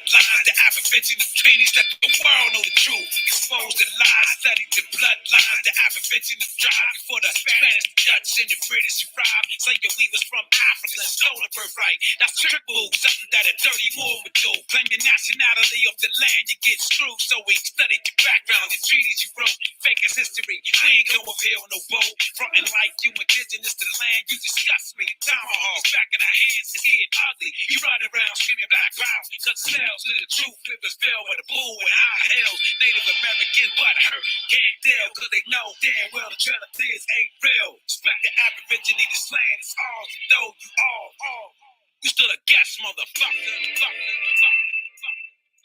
bloodlines, the Aboriginal trainees, let the world know the truth. Expose the lies, study the bloodlines, the Aboriginal drive before the Spanish, Dutch, and the British arrived. Saying we was from Africa, stole the birthright. That's trick move, something that a dirty war would do. Claim the nationality of the land, you get screwed. So we studied your background, the treaties you wrote, fake as history. We ain't go up here on no boat. Frontin' like you indigenous to the land, you disgust me. The tomahawks back in our hands, it's getting ugly. You running around screaming black power, cut sales to the truth, flippers fell with a bull and high hells. Native American butt hurt, can't tell, cause they know damn well the trail of tears ain't real. Respect the Aborigine, this land is ours, and though you all, you still a guest, motherfucker.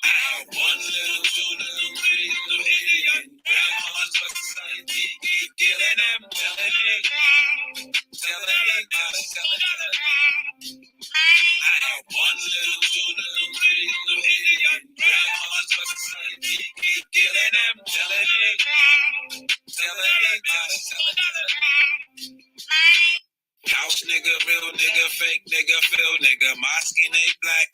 I have one little, two little, three little Indian. Grandma's for society, keep killing them, telling it. I have one little, two little, three little Indian. Grandma's for society, keep killing them, telling it. House nigga, real nigga, fake nigga, feel nigga. My skin ain't black,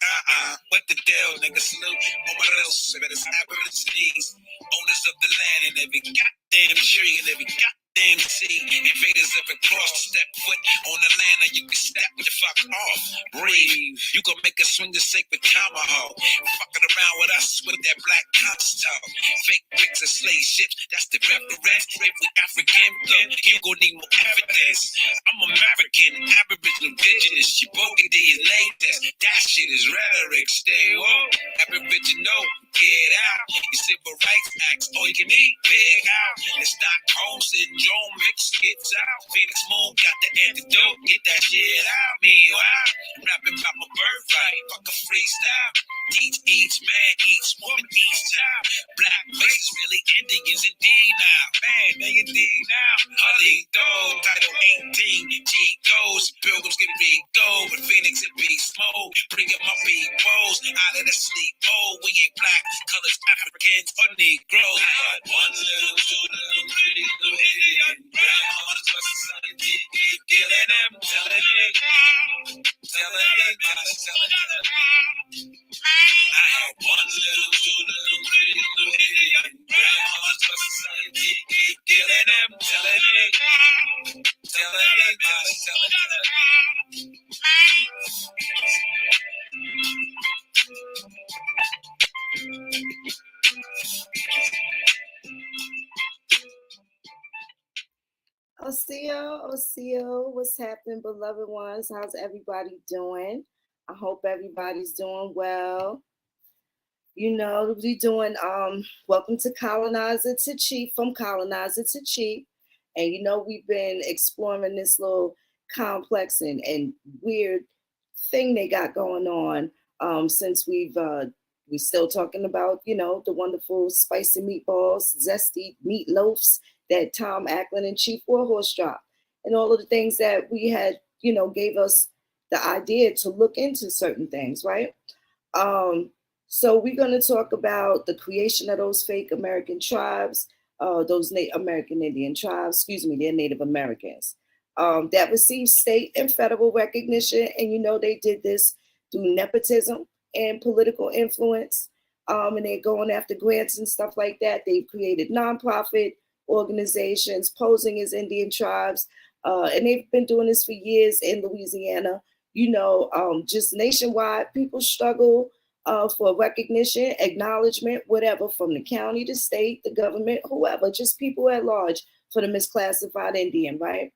what the deal, nigga? Salute Omaros, better Aborigines, owners of the land and every goddamn tree and every goddamn sea. Invaders ever cross, step foot on the land and you can step the fuck off. Breathe, you gon' make us swing the sacred tomahawk. Fucking around with us with that black constant. Fake bricks and slave ships, that's the reference. Brave with African, look, you gon' need more evidence. I'm American, Aboriginal, indigenous, you bogan DNA test. That shit is rhetoric, stay woke. Aboriginal, get out. Your civil rights acts, all you can eat, big out. And Stockholm syndrome, mix skits out. Phoenix Moon got the antidote, get that shit out. Meanwhile, rapping about my birthright, fuck a freestyle. Teach each man, each woman, each child. Black race is really Indians indeed now. Man, they indeed now. Holly Dole, Title 18, G goes. Pilgrims get big gold, but Phoenix and Beast Mode. Bring up my peoples out of the sleep mode. We ain't black, colors, Africans, or Negroes. But one little, two little, three little Indian. Grandma's for society, keep killing them, telling it. I have one little, two little, three little Indian. Grandma's for society, keep killing them, telling it. Oseo, what's happening, beloved ones? How's everybody doing? I hope everybody's doing well. You know, we're doing welcome to Colonizer to Chief, from Colonizer to Chief. And you know, we've been exploring this little complex and weird thing they got going on since we're still talking about, you know, the wonderful spicy meatballs, zesty meatloafs that Tom Ackland and Chief Warhorse dropped, and all of the things that we had, you know, gave us the idea to look into certain things, right? So we're going to talk about the creation of those fake American tribes, those American Indian tribes, they're Native Americans, that received state and federal recognition. And, you know, they did this through nepotism and political influence, and they're going after grants and stuff like that. They've created nonprofit organizations posing as Indian tribes, and they've been doing this for years in Louisiana. You know, just nationwide, people struggle for recognition, acknowledgement, whatever, from the county, the state, the government, whoever, just people at large for the misclassified Indian, right?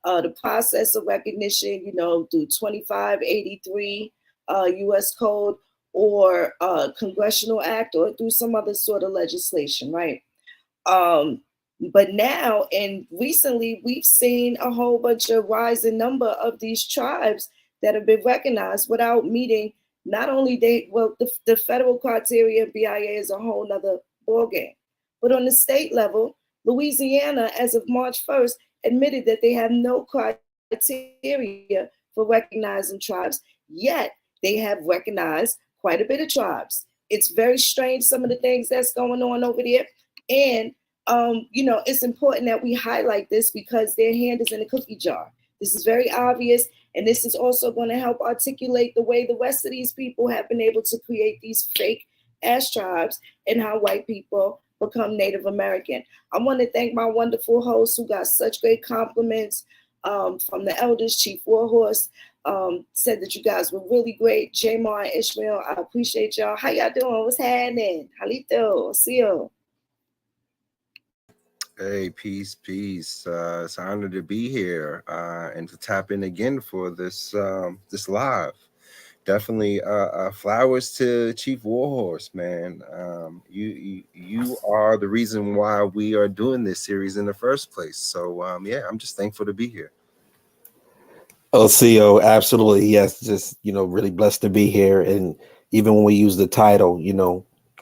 The process of recognition, you know, through 2583 U.S. Code or Congressional Act or through some other sort of legislation, right? But now and recently, we've seen a whole bunch of rising number of these tribes that have been recognized without meeting not only the federal criteria. BIA is a whole nother ballgame. But on the state level, Louisiana, as of March 1st, admitted that they have no criteria for recognizing tribes, yet they have recognized quite a bit of tribes. It's very strange, some of the things that's going on over there. And you know, it's important that we highlight this because their hand is in the cookie jar. The This is very obvious, and this is also going to help articulate the way the rest of these people have been able to create these fake ass tribes and how white people become Native American. I want to thank my wonderful hosts who got such great compliments from the elders. Chief Warhorse said that you guys were really great. Jmar and Ishmael, I appreciate y'all. How y'all doing? What's happening? Halito, see you. Hey, peace. It's an honor to be here and to tap in again for this live. Definitely flowers to Chief Warhorse, man. You are the reason why we are doing this series in the first place. So yeah, I'm just thankful to be here. Oh, CO, absolutely. Yes, just, really blessed to be here. And even when we use the title,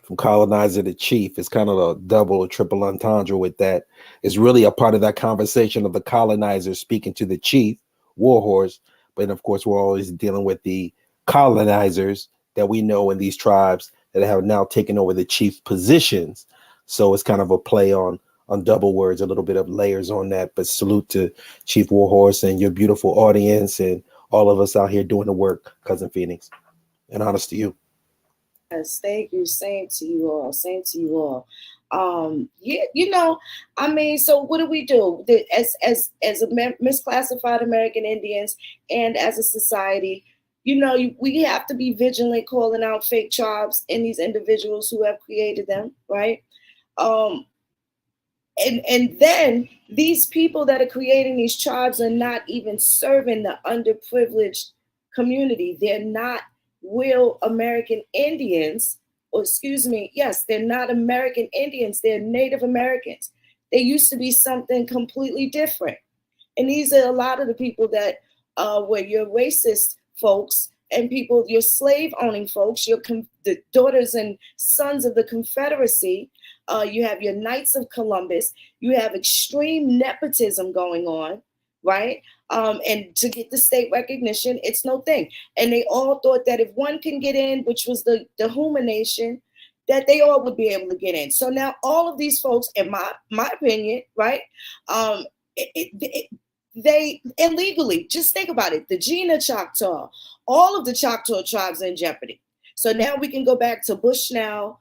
from colonizer to chief, it's kind of a double or triple entendre with that. It's really a part of that conversation of the colonizer speaking to the chief, Warhorse. But of course, we're always dealing with the colonizers that we know in these tribes that have now taken over the chief positions. So it's kind of a play on double words, a little bit of layers on that. But salute to Chief Warhorse and your beautiful audience and all of us out here doing the work, Cousin Phoenix. And honest to you. Yes, thank you. Same to you all. Same to you all. Yeah, so what do we do as misclassified American Indians and as a society? We have to be vigilant, calling out fake tribes and these individuals who have created them, right? And then these people that are creating these tribes are not even serving the underprivileged community. They're not real American Indians, or excuse me, yes, they're not American Indians, they're Native Americans. They used to be something completely different. And these are a lot of the people that were your racist folks and people, your slave owning folks, the daughters and sons of the Confederacy. You have your Knights of Columbus. You have extreme nepotism going on, right? And to get the state recognition, it's no thing. And they all thought that if one can get in, which was the Huma Nation, that they all would be able to get in. So now all of these folks, in my opinion, right? They illegally, just think about it, the Gina Choctaw, all of the Choctaw tribes are in jeopardy. So now we can go back to Bushnell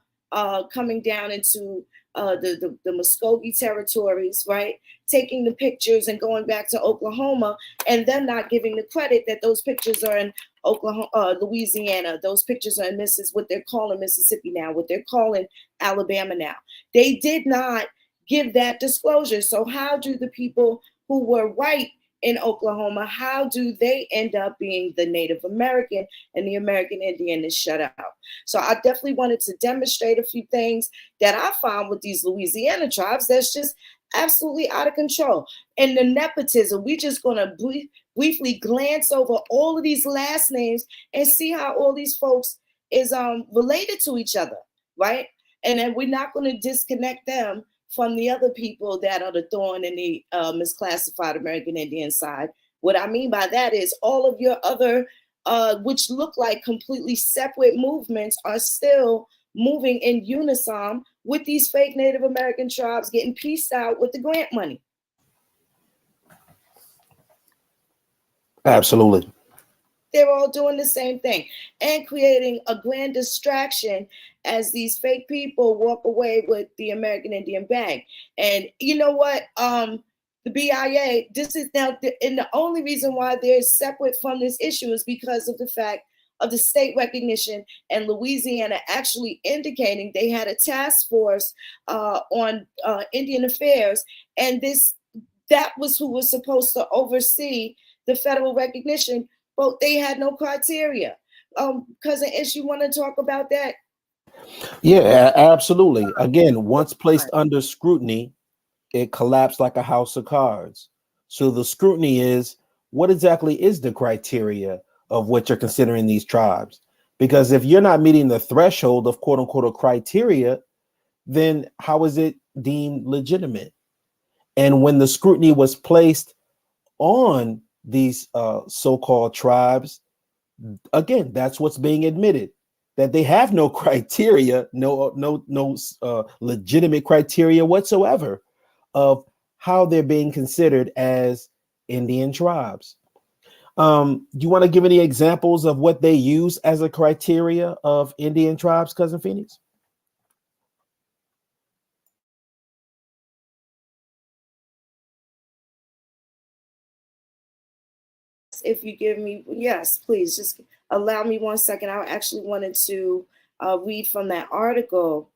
coming down into the Muskogee territories, right? Taking the pictures and going back to Oklahoma, and then not giving the credit that those pictures are in Oklahoma, Louisiana. Those pictures are in what they're calling Mississippi now, what they're calling Alabama now. They did not give that disclosure. So how do the people who were white in Oklahoma, how do they end up being the Native American and the American Indian is shut out? So I definitely wanted to demonstrate a few things that I found with these Louisiana tribes that's just absolutely out of control. And the nepotism, we just going to briefly glance over all of these last names and see how all these folks is related to each other, right? And then we're not going to disconnect them from the other people that are the thorn in the misclassified American Indian side. What I mean by that is all of your other, which look like completely separate movements, are still moving in unison with these fake Native American tribes getting pieced out with the grant money. Absolutely. They're all doing the same thing and creating a grand distraction as these fake people walk away with the American Indian bag. And you know what? The BIA, this is now, and the only reason why they're separate from this issue is because of the fact of the state recognition and Louisiana actually indicating they had a task force on Indian affairs. And that was who was supposed to oversee the federal recognition. But they had no criteria. Cousin Ish, you want to talk about that? Yeah, absolutely. Again, once placed under scrutiny, it collapsed like a house of cards. So the scrutiny is, what exactly is the criteria of what you're considering these tribes? Because if you're not meeting the threshold of quote unquote a criteria, then how is it deemed legitimate? And when the scrutiny was placed on these so-called tribes, again, that's what's being admitted, that they have no criteria, no legitimate criteria whatsoever of how they're being considered as Indian tribes. You want to give any examples of what they use as a criteria of Indian tribes, Cousin Phoenix? If you give me, yes, please just allow me 1 second. I actually wanted to read from that article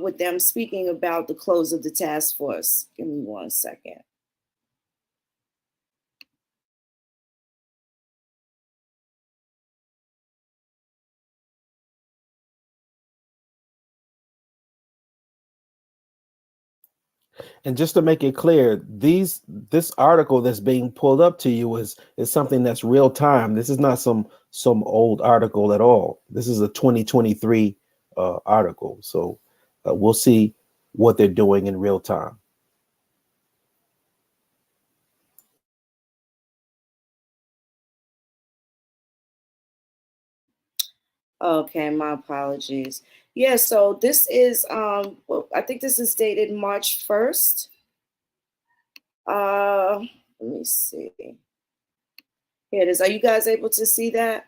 with them speaking about the close of the task force. Give me 1 second. And just to make it clear, this article that's being pulled up to you is something that's real time. This is not some old article at all. This is a 2023 article. So we'll see what they're doing in real time. Okay, my apologies. Yeah, so this is well, I think this is dated March 1st. Let me see. Here it is. Are you guys able to see that?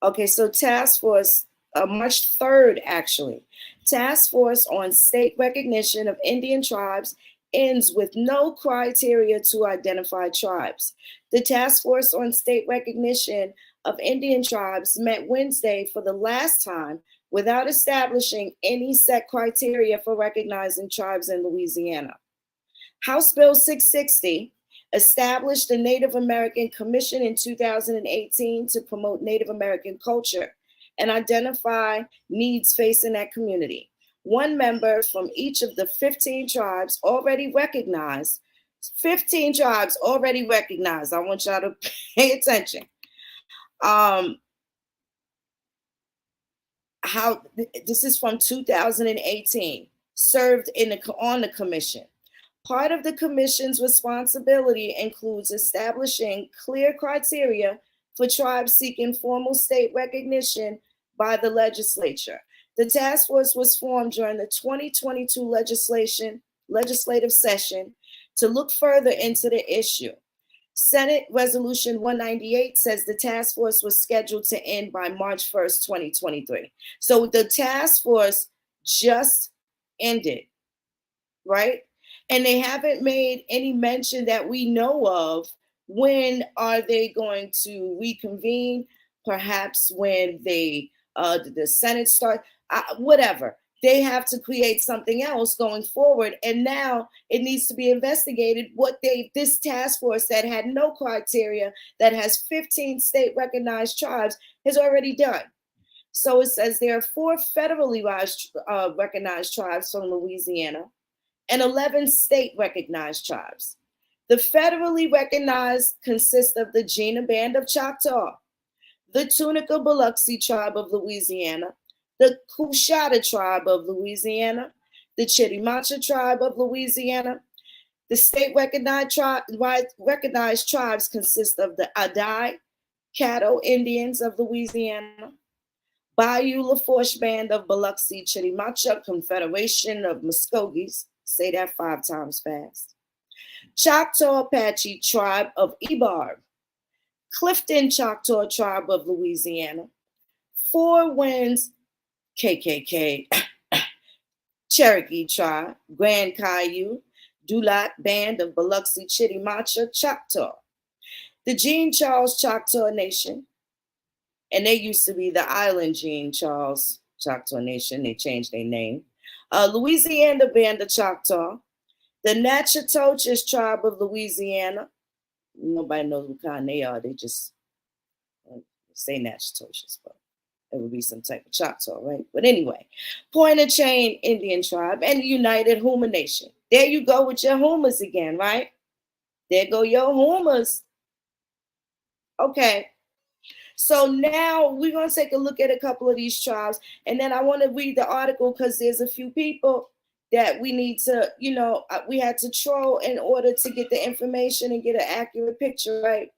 Okay, so task force, March 3rd, actually. Task force on state recognition of Indian tribes ends with no criteria to identify tribes. The task force on state recognition of Indian tribes met Wednesday for the last time without establishing any set criteria for recognizing tribes in Louisiana. House Bill 660 established the Native American Commission in 2018 to promote Native American culture and identify needs facing that community. One member from each of the 15 tribes already recognized. 15 tribes already recognized. I want y'all to pay attention. How this is from 2018, served on the commission. Part of the commission's responsibility includes establishing clear criteria for tribes seeking formal state recognition by the legislature. The task force was formed during the 2022 legislative session to look further into the issue. Senate Resolution 198 says the task force was scheduled to end by March 1st, 2023. So the task force just ended, right? And they haven't made any mention that we know of. When are they going to reconvene? Perhaps when the Senate starts, whatever. They have to create something else going forward. And now it needs to be investigated what this task force that had no criteria, that has 15 state recognized tribes, has already done. So it says there are 4 federally recognized tribes from Louisiana and 11 state recognized tribes. The federally recognized consist of the Jena Band of Choctaw, the Tunica Biloxi tribe of Louisiana, the Coushatta tribe of Louisiana, the Chitimacha tribe of Louisiana. The state recognized tribes consist of the Adai, Caddo Indians of Louisiana, Bayou Lafourche Band of Biloxi, Chitimacha Confederation of Muskogees, say that 5 times fast, Choctaw Apache tribe of Ebarb, Clifton Choctaw tribe of Louisiana, Four Winds KKK Cherokee tribe, Grand Caillou, Dulat Band of Biloxi, Chitimacha, Choctaw, the Jean Charles Choctaw Nation, and they used to be the Island Jean Charles Choctaw Nation. They changed their name. Louisiana Band of Choctaw, the Natchitoches tribe of Louisiana. Nobody knows what kind they are. They just say Natchitoches, but it would be some type of Choctaw, right? But anyway, Pointe-a-Chain Indian tribe and the United Huma Nation. There you go with your Humas again, right? There go your Humas. Okay. So now we're going to take a look at a couple of these tribes. And then I want to read the article because there's a few people that we need to, we had to troll in order to get the information and get an accurate picture, right?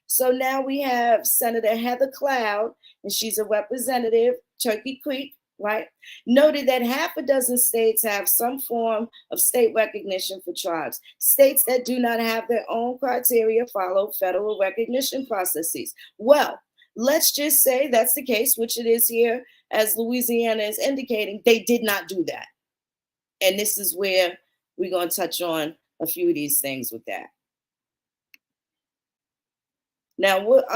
So now we have Senator Heather Cloud, and she's a representative, Turkey Creek, right, noted that half a dozen states have some form of state recognition for tribes. States that do not have their own criteria follow federal recognition processes. Well, let's just say that's the case, which it is here, as Louisiana is indicating, they did not do that. And this is where we're going to touch on a few of these things with that. Now, what,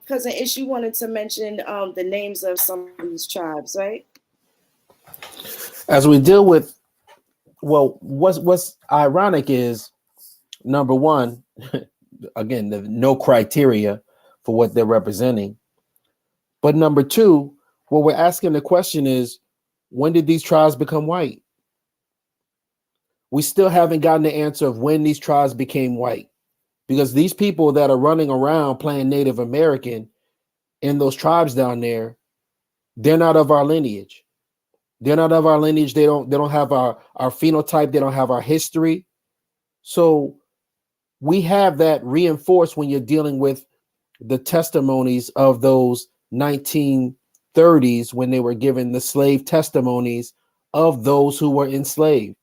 Cousin Ish, you wanted to mention the names of some of these tribes, right? As we deal with, well, what's ironic is, number one, again, no criteria for what they're representing. But number two, what we're asking the question is, when did these tribes become white? We still haven't gotten the answer of when these tribes became white, because these people that are running around playing Native American in those tribes down there, they're not of our lineage. They're not of our lineage. They don't have our phenotype. They don't have our history. So we have that reinforced when you're dealing with the testimonies of those 1930s when they were given the slave testimonies of those who were enslaved.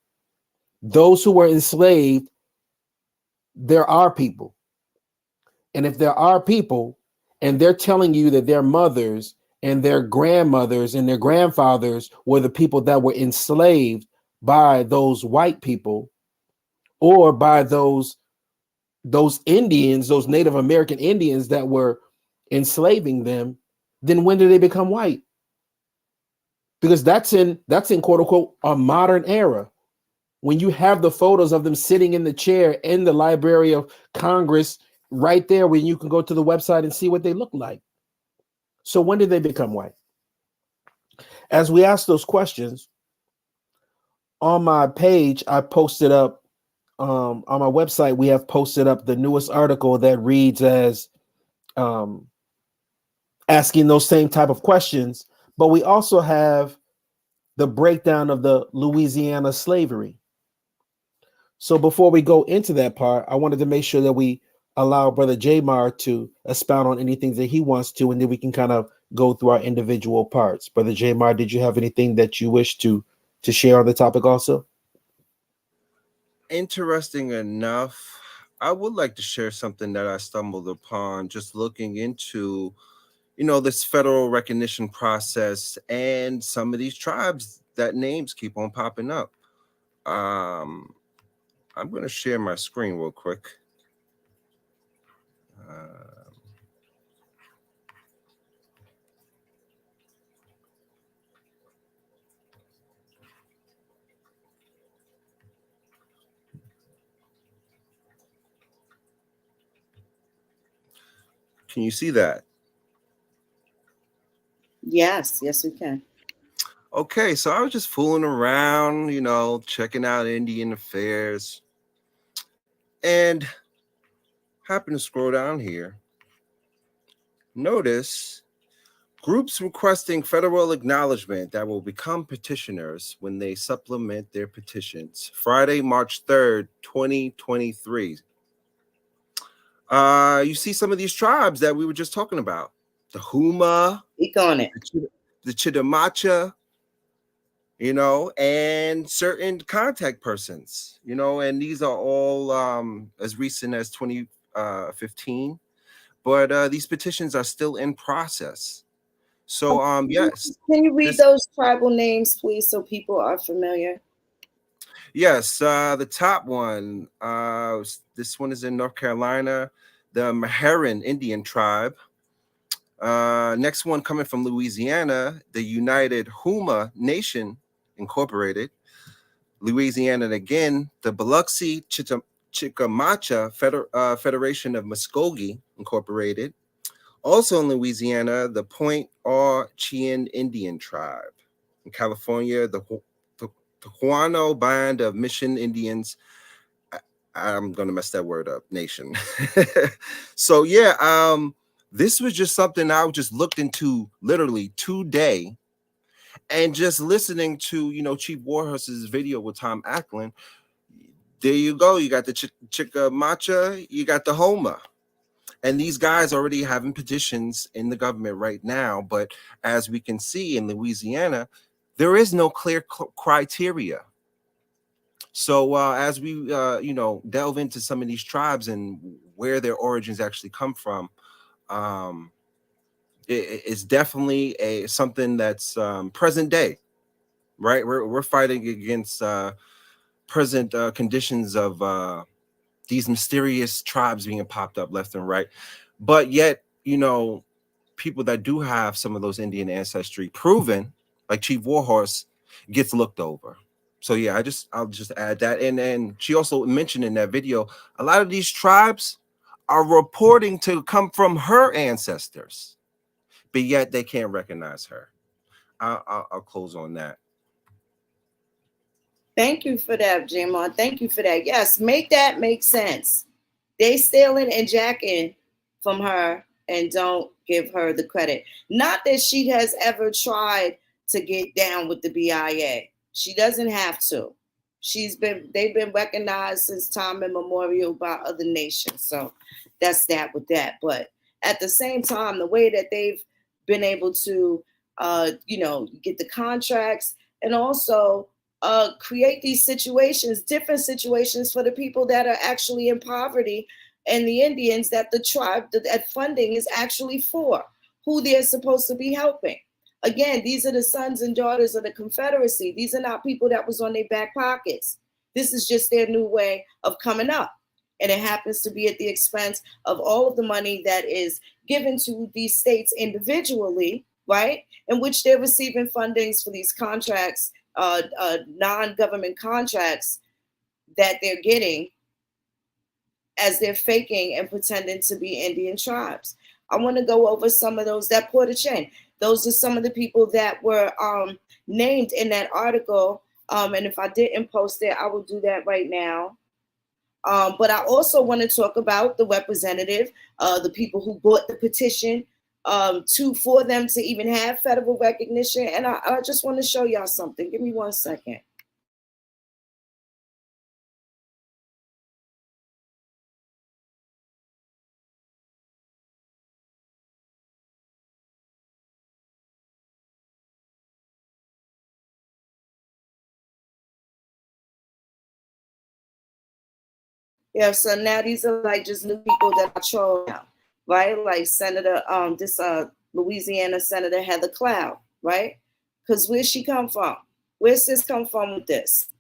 Those who were enslaved, there are people. And if there are people and they're telling you that their mothers and their grandmothers and their grandfathers were the people that were enslaved by those white people or by those Indians, those Native American Indians that were enslaving them, then when did they become white? Because that's in quote unquote a modern era. When you have the photos of them sitting in the chair in the Library of Congress right there, when you can go to the website and see what they look like. So when did they become white? As we ask those questions, on my page, I posted up, on my website, we have posted up the newest article that reads as asking those same type of questions, but we also have the breakdown of the Louisiana slavery. So before we go into that part, I wanted to make sure that we allow Brother Jmar to expound on anything that he wants to, and then we can kind of go through our individual parts. Brother Jmar, did you have anything that you wish to share on the topic also? Interesting enough, I would like to share something that I stumbled upon just looking into, this federal recognition process and some of these tribes that names keep on popping up. I'm going to share my screen real quick. Can you see that? Yes, we can. Okay, so I was just fooling around, checking out Indian affairs, and happened to scroll down here. Notice groups requesting federal acknowledgement that will become petitioners when they supplement their petitions. Friday, March 3rd, 2023. You see some of these tribes that we were just talking about. The Huma, the Chittimacha, and certain contact persons, and these are all as recent as 2015. But these petitions are still in process. So, yes. Can you read those tribal names, please, so people are familiar? Yes, the top one, this one is in North Carolina, the Meherrin Indian tribe. Next one coming from Louisiana, the United Huma Nation Incorporated. Louisiana again, the Biloxi Chickamauga Federation of Muskogee Incorporated. Also in Louisiana, the Point Au Chien Indian tribe. In California, the Tehuano Band of Mission Indians. I'm going to mess that word up, nation. So yeah, this was just something I just looked into literally today, and just listening to, Chief Warhorse's video with Tom Ackland. There you go. You got the Chickamauga, you got the Homa. And these guys already having petitions in the government right now. But as we can see in Louisiana, there is no clear criteria. So as we delve into some of these tribes and where their origins actually come from, it's definitely something that's present day, right? We're fighting against present conditions of these mysterious tribes being popped up left and right, but yet people that do have some of those Indian ancestry proven, like Chief Warhorse, gets looked over. So yeah, I'll just add that. And she also mentioned in that video, a lot of these tribes are reporting to come from her ancestors, but yet they can't recognize her. I'll close on that. Thank you for that, Jmar. Thank you for that. Yes, make that make sense. They stealing and jacking from her and don't give her the credit. Not that she has ever tried to get down with the BIA. She doesn't have to. They've been recognized since time immemorial by other nations. So that's that with that. But at the same time, the way that they've been able to get the contracts and also create these situations, different situations for the people that are actually in poverty and the Indians that the tribe, that funding is actually for, who they're supposed to be helping. Again, these are the sons and daughters of the Confederacy. These are not people that was on their back pockets. This is just their new way of coming up. And it happens to be at the expense of all of the money that is given to these states individually, right? In which they're receiving fundings for these contracts, non-government contracts that they're getting as they're faking and pretending to be Indian tribes. I want to go over some of those that Porter Chen. Those are some of the people that were named in that article. And if I didn't post it, I will do that right now. But I also want to talk about the representative, the people who bought the petition for them to even have federal recognition. And I just want to show y'all something. Give me 1 second. Yeah, so now these are like just new people that I chose now, right? Like Senator, Louisiana Senator Heather Cloud, right? Because where's she come from? Where's this come from with this?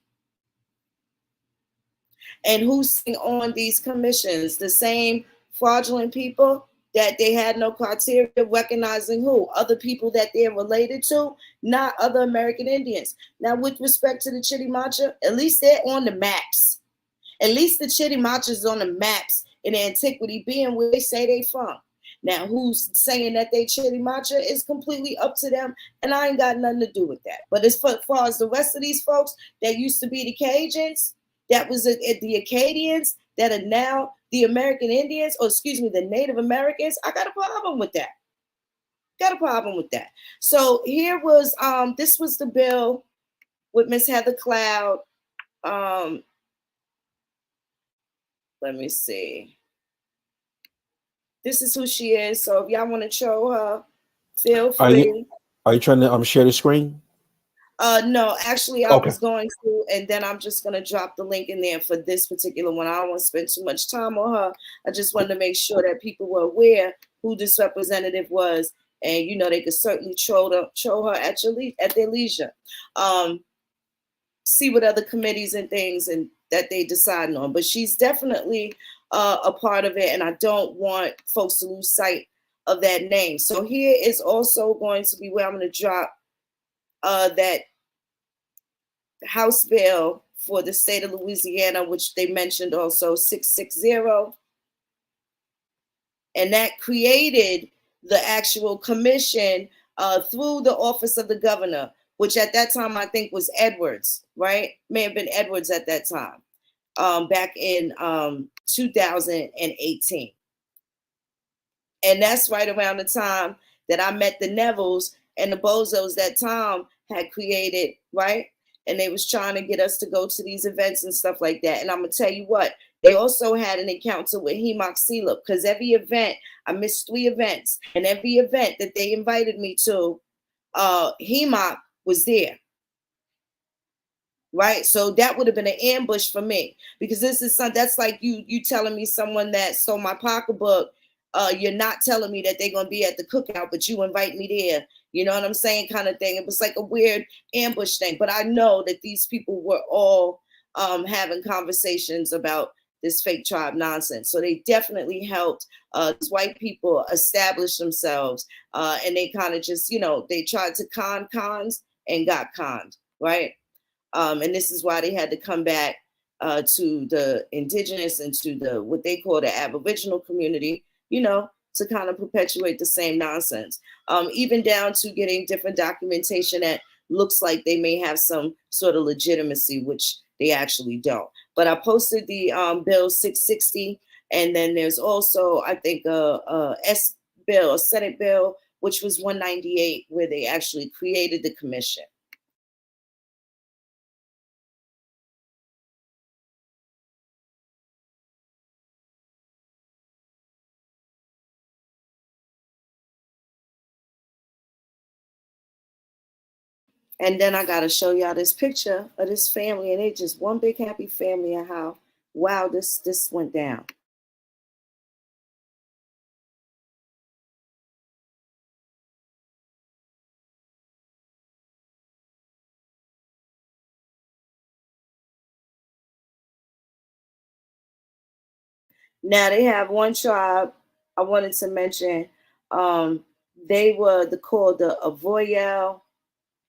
And who's sitting on these commissions? The same fraudulent people that they had no criteria recognizing who? Other people that they're related to, not other American Indians. Now, with respect to the Chitimacha, at least they're on the maps. At least the Chitimacha is on the maps in antiquity, being where they say they from. Now, who's saying that they Chitimacha is completely up to them, and I ain't got nothing to do with that. But as far as the rest of these folks that used to be the Cajuns, that was the Acadians, that are now the American Indians, or excuse me, the Native Americans, I got a problem with that. Got a problem with that. So here was, this was the bill with Miss Heather Cloud. Let me see. This is who she is. So if y'all want to show her, feel free. Are you trying to share the screen? No, actually, I was going to, and then I'm just going to drop the link in there for this particular one. I don't want to spend too much time on her. I just wanted to make sure that people were aware who this representative was, and they could certainly show her at their leisure. See what other committees and things and that they decide on. But she's definitely a part of it, and I don't want folks to lose sight of that name. So here is also going to be where I'm going to drop that House bill for the state of Louisiana, which they mentioned also 660. And that created the actual commission through the office of the governor, which at that time I think was Edwards, right? May have been Edwards at that time, back in 2018. And that's right around the time that I met the Nevilles and the Bozos that Tom had created, right? And they was trying to get us to go to these events and stuff like that. And I'm going to tell you what, they also had an encounter with Hemok Seelip, because every event, I missed 3 events, and every event that they invited me to, Hemok was there. right? So that would have been an ambush for me, because this is that's like you telling me someone that stole my pocketbook. You're not telling me that they're gonna be at the cookout, but you invite me there. You know what I'm saying, kind of thing. It was like a weird ambush thing. But I know that these people were all having conversations about this fake tribe nonsense. So they definitely helped these white people establish themselves, and they kind of just, they tried to con cons and got conned, right? And this is why they had to come back to the indigenous and to the what they call the Aboriginal community, to kind of perpetuate the same nonsense, even down to getting different documentation that looks like they may have some sort of legitimacy, which they actually don't. But I posted the Bill 660, and then there's also, I think, a Senate bill, which was 198, where they actually created the commission. And then I got to show y'all this picture of this family, and they just one big happy family, and how, wow, this went down. Now they have one tribe I wanted to mention. They were called the Avoyel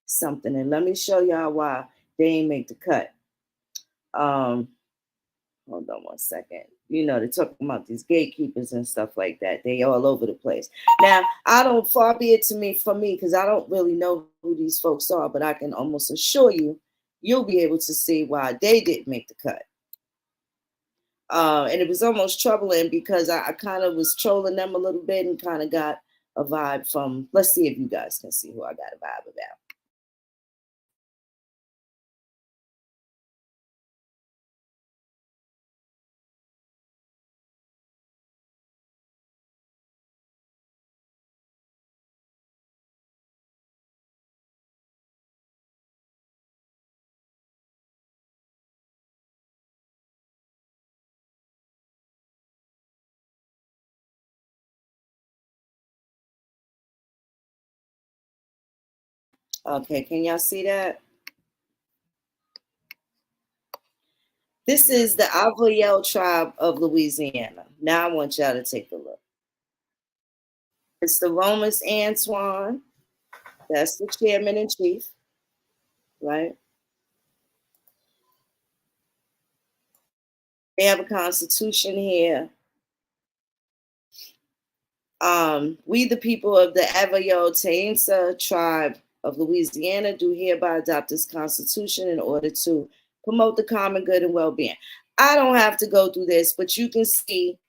something, and let me show y'all why they ain't make the cut. Hold on one second. They're talking about these gatekeepers and stuff like that. They all over the place. Now, far be it from me, because I don't really know who these folks are, but I can almost assure you'll be able to see why they didn't make the cut. And it was almost troubling, because I kind of was trolling them a little bit and kind of got a vibe from, let's see if you guys can see who I got a vibe about. Okay, can y'all see that? This is the Avoyel tribe of Louisiana. Now I want y'all to take a look. It's the Romus Antoine. That's the chairman in chief, right? They have a constitution here. We, the people of the Avoyel Tainsa tribe of Louisiana, do hereby adopt this constitution in order to promote the common good and well-being. I don't have to go through this, but you can see,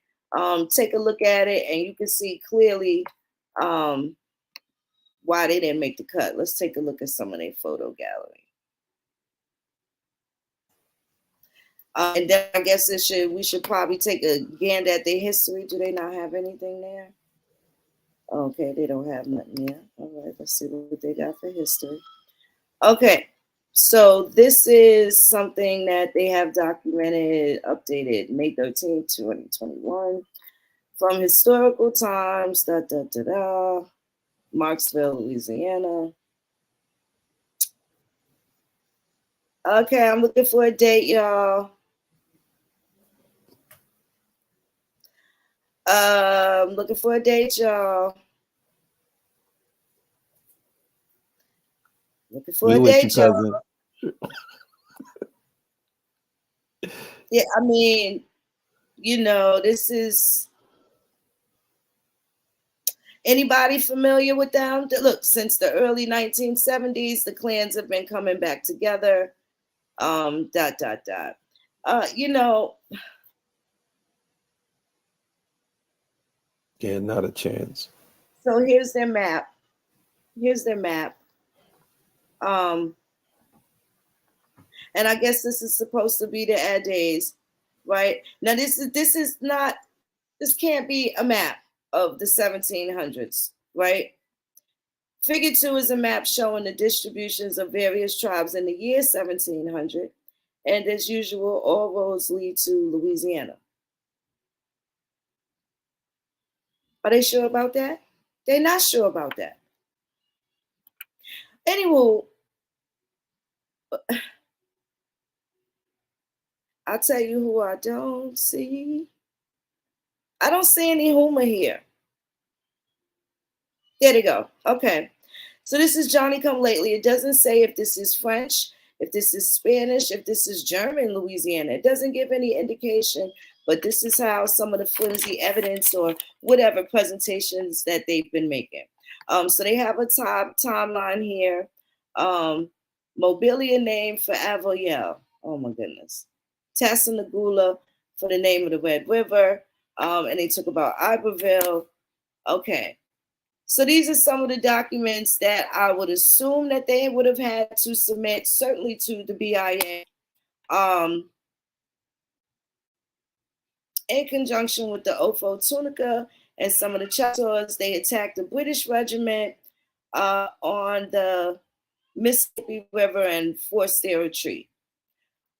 take a look at it, and you can see clearly why they didn't make the cut. Let's take a look at some of their photo gallery. And then I guess we should probably take a gander at their history. Do they not have anything there? Okay, they don't have nothing there. All right, let's see what they got for history. Okay, so this is something that they have documented, updated May 13th, 2021. From historical times, Marksville, Louisiana. Okay, I'm looking for a date, y'all. Looking for a date, y'all. Looking for a date, y'all. Yeah, I mean, this is, anybody familiar with them? Look, since the early 1970s, the clans have been coming back together. Yeah, not a chance. So here's their map. And I guess this is supposed to be the Ades, right? Now this can't be a map of the 1700s, right? Figure 2 is a map showing the distributions of various tribes in the year 1700. And as usual, all roads lead to Louisiana. Are they sure about that? They're not sure about that. Anyway, I'll tell you who I don't see. I don't see any humor here. There they go. Okay. So this is Johnny Come Lately. It doesn't say if this is French, if this is Spanish, if this is German, Louisiana. It doesn't give any indication, but this is how some of the flimsy evidence or whatever presentations that they've been making. So they have a timeline here. Mobilia name for Avoyelle. Oh my goodness. Tassanagula for the name of the Red River. And they talk about Iberville. Okay. So these are some of the documents that I would assume that they would have had to submit, certainly to the BIA, in conjunction with the Ofo Tunica and some of the Choctaws. They attacked the British regiment on the Mississippi River and forced their retreat.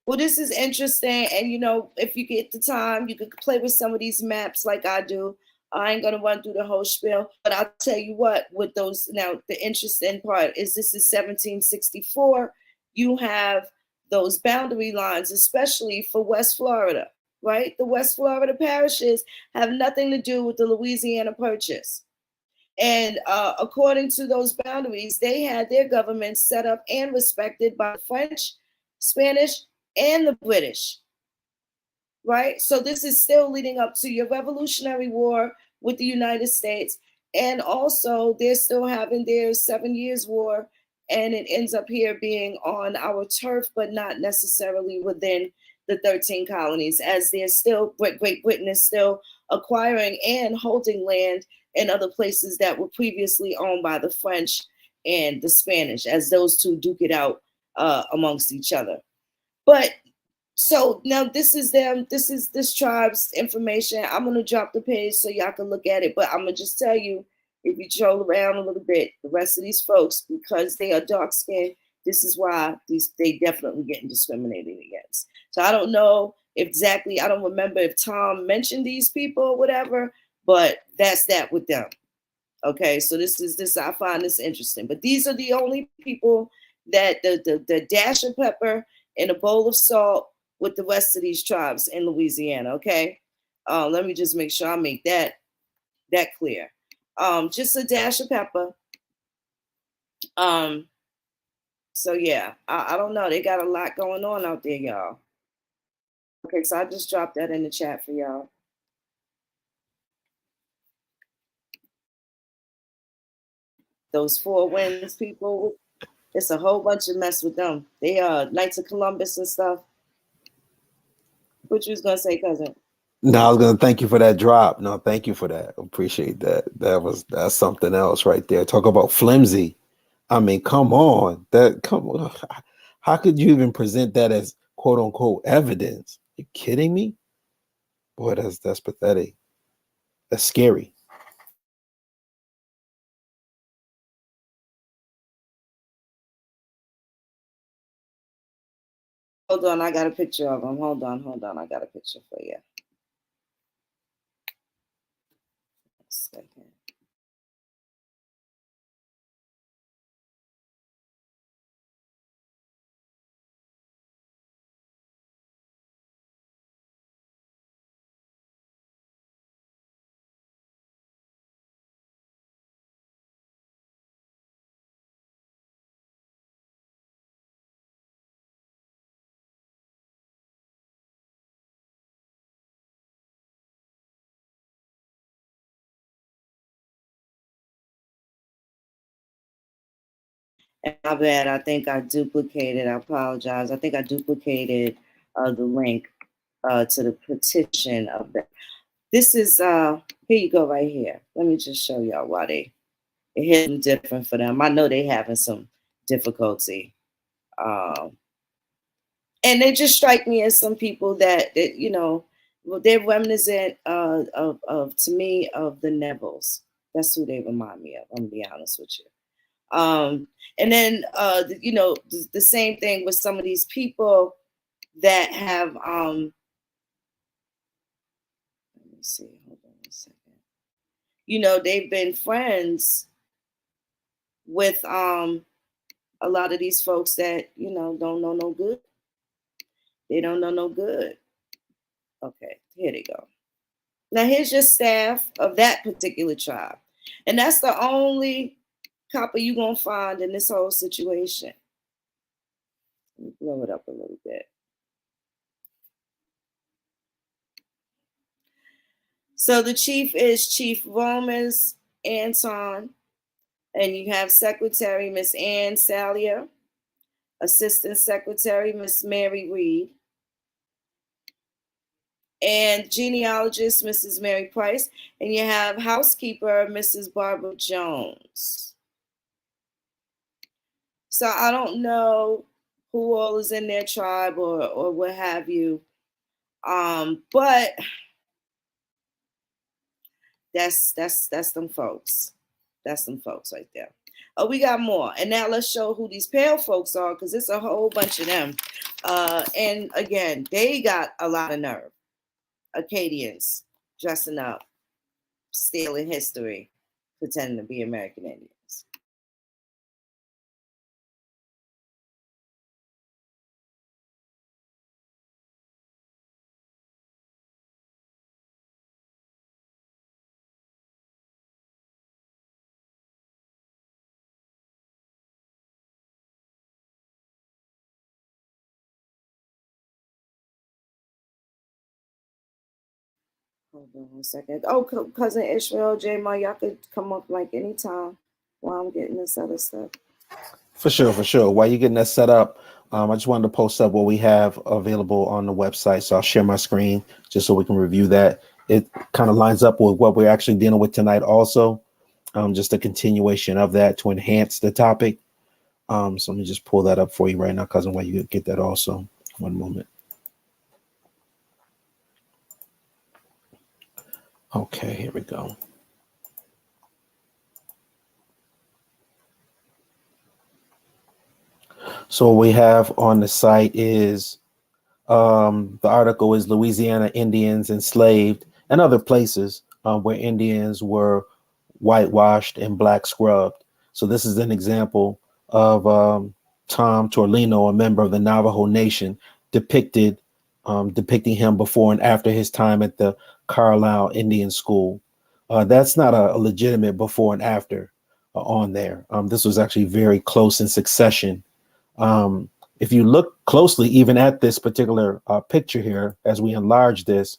Well, this is interesting. And, you know, if you get the time, you could play with some of these maps like I do. I ain't going to run through the whole spiel, but I'll tell you what, with those, now the interesting part is this is 1764. You have those boundary lines, especially for West Florida, right? The West Florida parishes have nothing to do with the Louisiana Purchase. And according to those boundaries, they had their government set up and respected by the French, Spanish, and the British, right? So this is still leading up to your Revolutionary War with the United States. And also they're still having their 7 Years' War, and it ends up here being on our turf, but not necessarily within the 13 colonies, as there's still, Great Britain is still acquiring and holding land in other places that were previously owned by the French and the Spanish, as those two duke it out amongst each other. But so now this is them. This is this tribe's information. I'm going to drop the page so y'all can look at it. But I'm going to just tell you, if you troll around a little bit, the rest of these folks, because they are dark skinned, this is why they definitely getting discriminated against. So I don't know exactly. I don't remember if Tom mentioned these people or whatever, but that's that with them. Okay, so this I find this interesting. But these are the only people that the dash of pepper and a bowl of salt with the rest of these tribes in Louisiana. Okay, let me just make sure I make that clear. Just a dash of pepper. So yeah, I don't know. They got a lot going on out there, y'all. Okay, so I just dropped that in the chat for y'all. Those Four Winds people, it's a whole bunch of mess with them. They are Knights of Columbus and stuff. What you was gonna say, cousin? No, I was gonna thank you for that drop. No, thank you for that. Appreciate that. That's something else right there. Talk about flimsy. I mean, come on. Come on. How could you even present that as quote unquote evidence? You kidding me? Boy, that's pathetic. That's scary. Hold on, I got a picture of them. Hold on, I got a picture for you. A second. My bad. I think I duplicated. I apologize. I think I duplicated the link to the petition of that. This is here you go right here. Let me just show y'all why it hit different for them. I know they having some difficulty, and they just strike me as some people that you know, they're reminiscent of to me of the Nevilles. That's who they remind me of. I'm gonna be honest with you. And then, the same thing with some of these people that have, let me see, hold on a second. They've been friends with a lot of these folks that, don't know no good. They don't know no good. Okay, here they go. Now, here's your staff of that particular tribe. And that's the only copper you're going to find in this whole situation. Let me blow it up a little bit. So the chief is Chief Romans Anton, and you have Secretary Miss Ann Salier, Assistant Secretary Miss Mary Reed, and genealogist Mrs. Mary Price, and you have housekeeper Mrs. Barbara Jones. So I don't know who all is in their tribe or what have you, but that's them folks. That's them folks right there. Oh, we got more, and now let's show who these pale folks are, because it's a whole bunch of them. And again, they got a lot of nerve. Acadians dressing up, stealing history, pretending to be American Indians. Hold on a second. Oh, cousin Ishmael, Jmar, y'all could come up like anytime while I'm getting this other stuff. For sure. While you're getting that set up, I just wanted to post up what we have available on the website. So I'll share my screen just so we can review that. It kind of lines up with what we're actually dealing with tonight also. Just a continuation of that to enhance the topic. So let me just pull that up for you right now, cousin, while you get that also. One moment. Okay, here we go. So what we have on the site is the article is Louisiana Indians enslaved and other places where Indians were whitewashed and black scrubbed. So this is an example of Tom Torlino, a member of the Navajo Nation, depicting him before and after his time at the Carlisle Indian School. That's not a legitimate before and after on there. This was actually very close in succession. If you look closely, even at this particular picture here, as we enlarge this,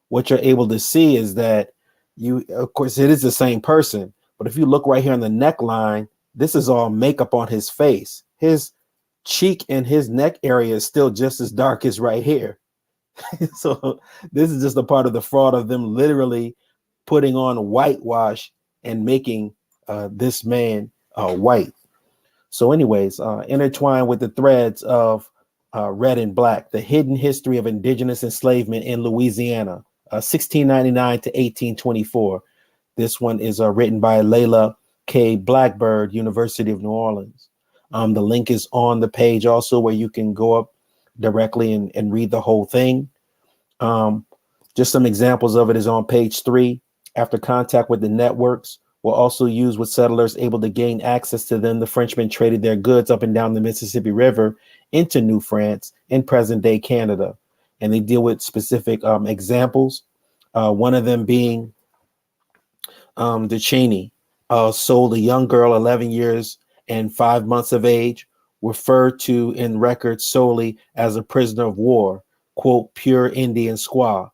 what you're able to see is that of course, it is the same person. But if you look right here on the neckline, this is all makeup on his face. His cheek and his neck area is still just as dark as right here. So this is just a part of the fraud of them literally putting on whitewash and making this man white. So anyways, intertwined with the threads of Red and Black, the hidden history of indigenous enslavement in Louisiana, 1699 to 1824. This one is written by Layla K. Blackbird, University of New Orleans. The link is on the page also, where you can go up directly and read the whole thing. Just some examples of it is on page 3. After contact with the networks were also used with settlers able to gain access to them, the Frenchmen traded their goods up and down the Mississippi River into New France in present-day Canada. And they deal with specific examples. One of them being the Cheney sold a young girl 11 years and 5 months of age, referred to in records solely as a prisoner of war, quote, pure Indian squaw,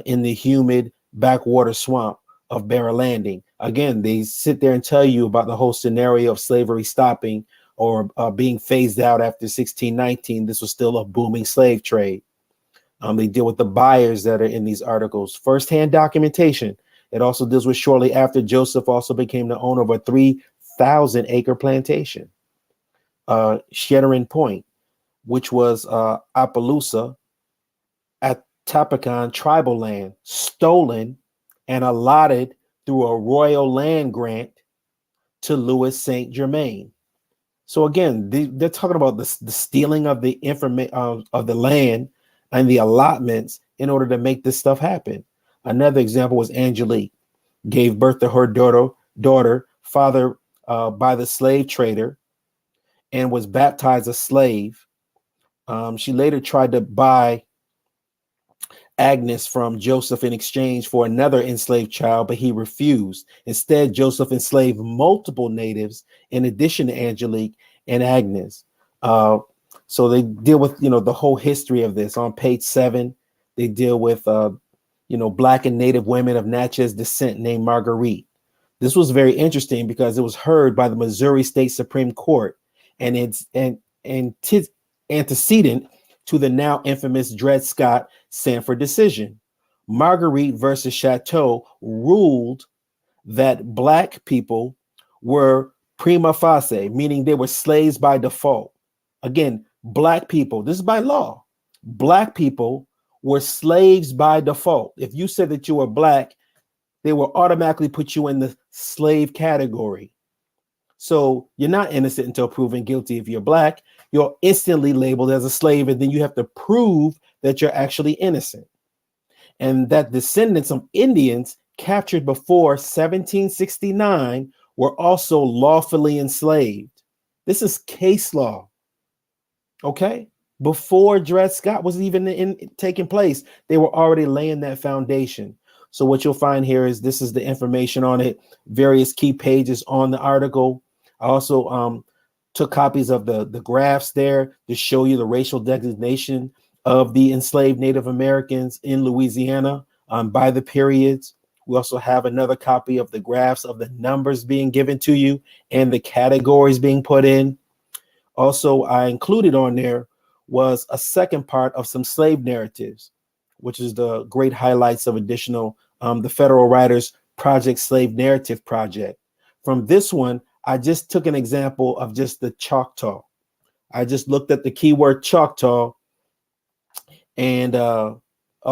in the humid backwater swamp of Barra Landing. Again, they sit there and tell you about the whole scenario of slavery stopping or being phased out after 1619. This was still a booming slave trade. They deal with the buyers that are in these articles. First-hand documentation. It also deals with shortly after Joseph also became the owner of a 3,000-acre plantation. Shedderin Point, which was Appaloosa at Tapacan tribal land, stolen and allotted through a royal land grant to Louis Saint Germain. So again, they're talking about the stealing of the information of the land and the allotments in order to make this stuff happen. Another example was Angelique gave birth to her daughter fathered by the slave trader and was baptized a slave. She later tried to buy Agnes from Joseph in exchange for another enslaved child, but he refused. Instead, Joseph enslaved multiple natives in addition to Angelique and Agnes. So they deal with, the whole history of this. On page 7, they deal with, Black and Native women of Natchez descent named Marguerite. This was very interesting because it was heard by the Missouri State Supreme Court, and it's antecedent to the now infamous Dred Scott Sanford decision. Marguerite versus Chateau ruled that Black people were prima facie, meaning they were slaves by default. Again, Black people, this is by law. Black people were slaves by default. If you said that you were Black, they will automatically put you in the slave category. So you're not innocent until proven guilty. If you're Black, you're instantly labeled as a slave, and then you have to prove that you're actually innocent. And that descendants of Indians captured before 1769 were also lawfully enslaved. This is case law. Okay? Before Dred Scott was even taking place, they were already laying that foundation. So what you'll find here is this is the information on it, various key pages on the article. I also took copies of the graphs there to show you the racial designation of the enslaved Native Americans in Louisiana by the periods. We also have another copy of the graphs of the numbers being given to you and the categories being put in. Also, I included on there was a second part of some slave narratives, which is the great highlights of additional the Federal Writers Project Slave Narrative Project. From this one, I just took an example of just the Choctaw. I just looked at the keyword Choctaw and of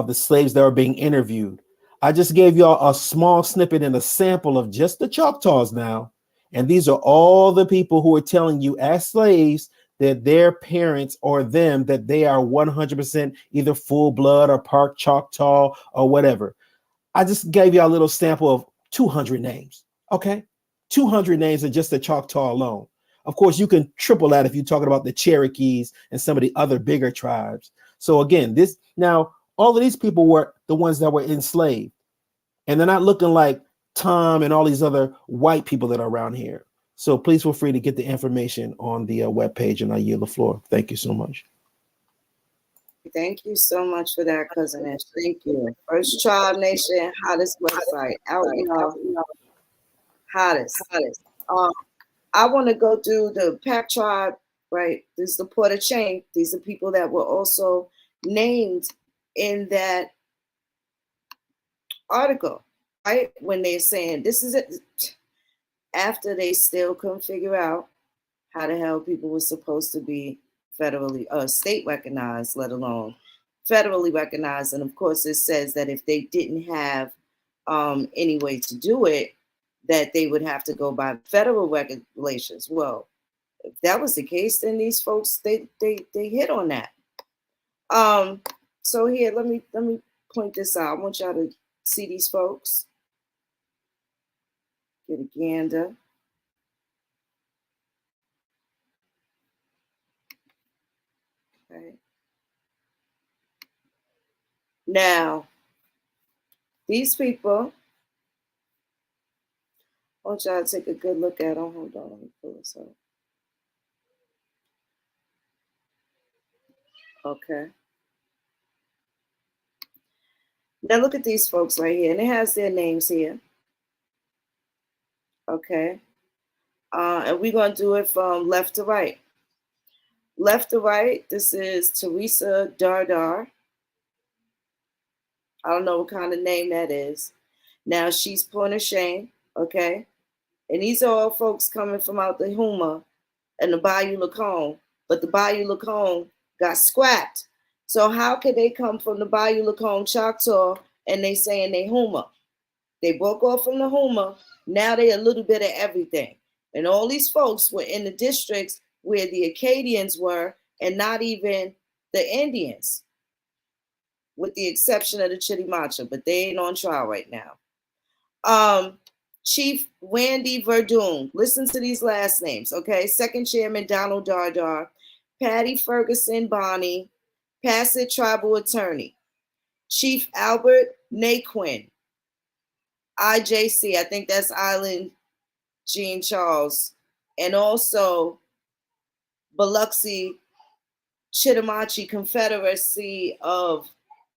the slaves that were being interviewed. I just gave y'all a small snippet and a sample of just the Choctaws now. And these are all the people who are telling you as slaves that their parents or them, that they are 100% either full blood or part Choctaw or whatever. I just gave you a little sample of 200 names. Okay. 200 names of just the Choctaw alone. Of course, you can triple that if you're talking about the Cherokees and some of the other bigger tribes. So again, all of these people were the ones that were enslaved. And they're not looking like Tom and all these other white people that are around here. So please feel free to get the information on the webpage, and I yield the floor. Thank you so much. Thank you so much for that, Cousin Ash. Thank you. First Tribe Nation, hottest website out, y'all. Hottest. I want to go through the Pack Tribe, right? This is the Porter Chain. These are people that were also named in that article, right? When they're saying this is it, after they still couldn't figure out how the hell people were supposed to be federally state recognized, let alone federally recognized. And of course, it says that if they didn't have any way to do it, that they would have to go by federal regulations. Well, if that was the case, then these folks they hit on that. So here, let me point this out. I want y'all to see these folks. Get a gander. Okay. Now, these people, I want y'all to take a good look at them. Hold on, let me pull this up. Okay. Now look at these folks right here, and it has their names here. Okay. And we're going to do it from left to right. Left to right, this is Teresa Dardar. I don't know what kind of name that is. Now she's Porter Chain, okay? And these are all folks coming from out the Houma and the Bayou Lacombe, but the Bayou Lacombe got scrapped. So how could they come from the Bayou Lacombe Choctaw and they saying they Houma? They broke off from the Houma. Now they a little bit of everything. And all these folks were in the districts where the Acadians were, and not even the Indians, with the exception of the Chitimacha, but they ain't on trial right now. Chief Wendy Verdun, listen to these last names, okay? Second Chairman Donald Dardar, Patty Ferguson Bonney, Passett Tribal Attorney, Chief Albert Naquin, IJC, I think that's Island Jean Charles, and also Biloxi Chitimacha Confederacy of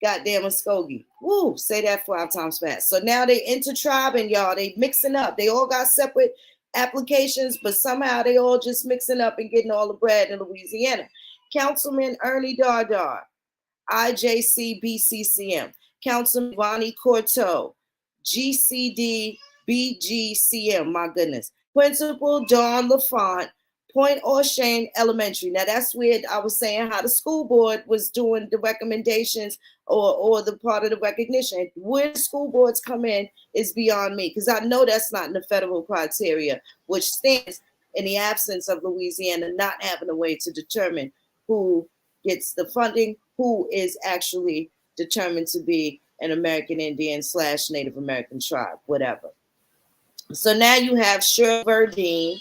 goddamn Muskogee. Woo, say that 5 times fast. So now they intertribing, y'all. They mixing up. They all got separate applications, but somehow they all just mixing up and getting all the bread in Louisiana. Councilman Ernie Dardar, IJC BCCM. Councilman Vonnie Courteau, GCD BGCM. My goodness. Principal Dawn LaFont, Point O'Shane Elementary. Now that's where I was saying how the school board was doing the recommendations or the part of the recognition. Where the school boards come in is beyond me, because I know that's not in the federal criteria, which stands in the absence of Louisiana not having a way to determine who gets the funding, who is actually determined to be an American Indian / Native American tribe, whatever. So now you have Shirley Verdeen,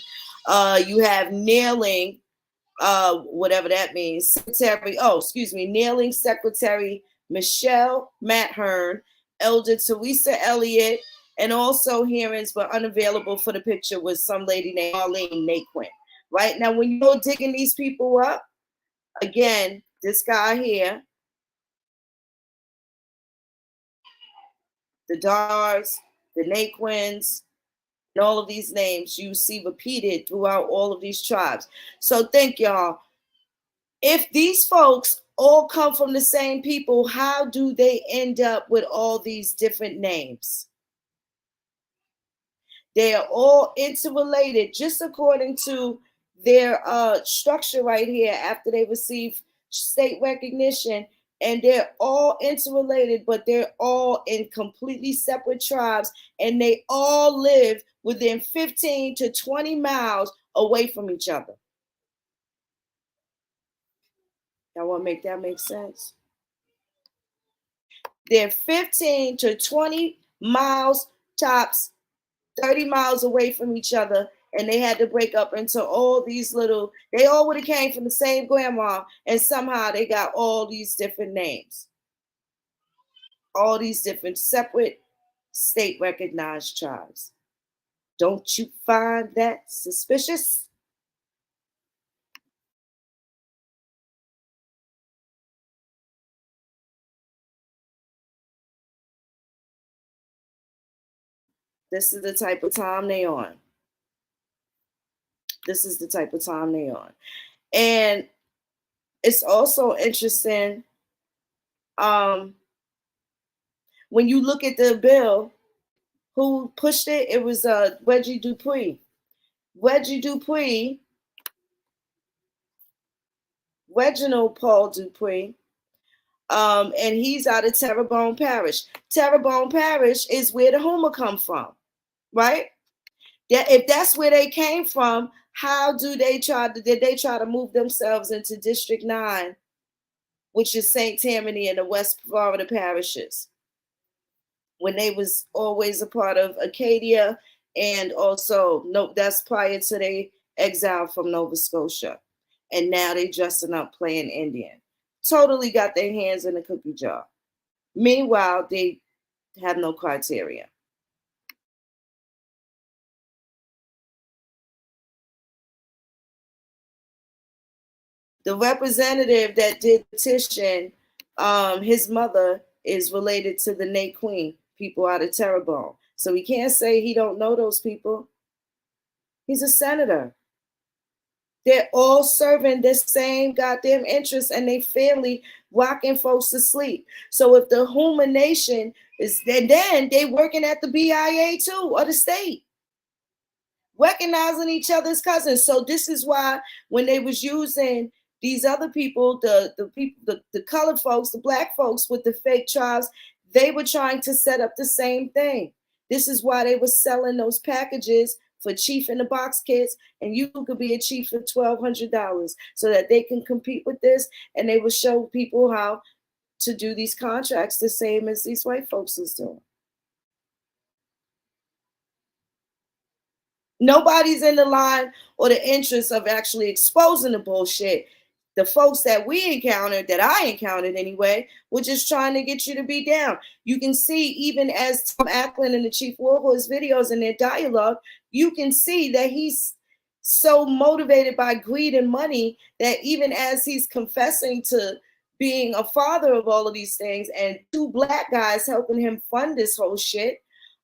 you have kneeling, whatever that means, kneeling Secretary Michelle Mathern, Elder Teresa Elliott, and also hearings but unavailable for the picture was some lady named Arlene Naquin. Right now, when you're digging these people up, again, this guy here, the Dars, the Naquins, and all of these names you see repeated throughout all of these tribes. So think, y'all, if these folks all come from the same people, how do they end up with all these different names? They are all interrelated, just according to their structure right here after they receive state recognition. And they're all interrelated, but they're all in completely separate tribes, and they all live within 15 to 20 miles away from each other. Y'all want to make that make sense? They're 15 to 20 miles tops, 30 miles away from each other, and they had to break up into all these little, they all would have came from the same grandma, and somehow they got all these different names. All these different separate state recognized tribes. Don't you find that suspicious? This is the type of time they on. This is the type of time they on. And it's also interesting, when you look at the bill, who pushed it? It was Reggie Dupuy. Reginald Paul Dupuy, and he's out of Terrebonne Parish. Terrebonne Parish is where the Houma come from, right? If that's where they came from, how did they try to move themselves into District 9, which is St. Tammany and the West Florida parishes, when they was always a part of Acadia, and also that's prior to their exile from Nova Scotia. And now they dressing up playing Indian. Totally got their hands in the cookie jar. Meanwhile, they have no criteria. The representative that did the petition, his mother is related to the Naquin people out of Terrebonne. So we can't say he don't know those people. He's a senator. They're all serving the same goddamn interests, and they family rocking folks to sleep. So if the Houma Nation is, then they working at the BIA too, or the state, recognizing each other's cousins. So this is why when they was using these other people, the colored folks, the black folks with the fake tribes, they were trying to set up the same thing. This is why they were selling those packages for Chief in the Box kits, and you could be a chief for $1,200 so that they can compete with this, and they will show people how to do these contracts the same as these white folks is doing. Nobody's in the line or the interest of actually exposing the bullshit. The folks that we encountered, that I encountered anyway, were just trying to get you to be down. You can see, even as Tom Ackland and the Chief Warhorse videos in their dialogue, you can see that he's so motivated by greed and money that even as he's confessing to being a father of all of these things and two black guys helping him fund this whole shit,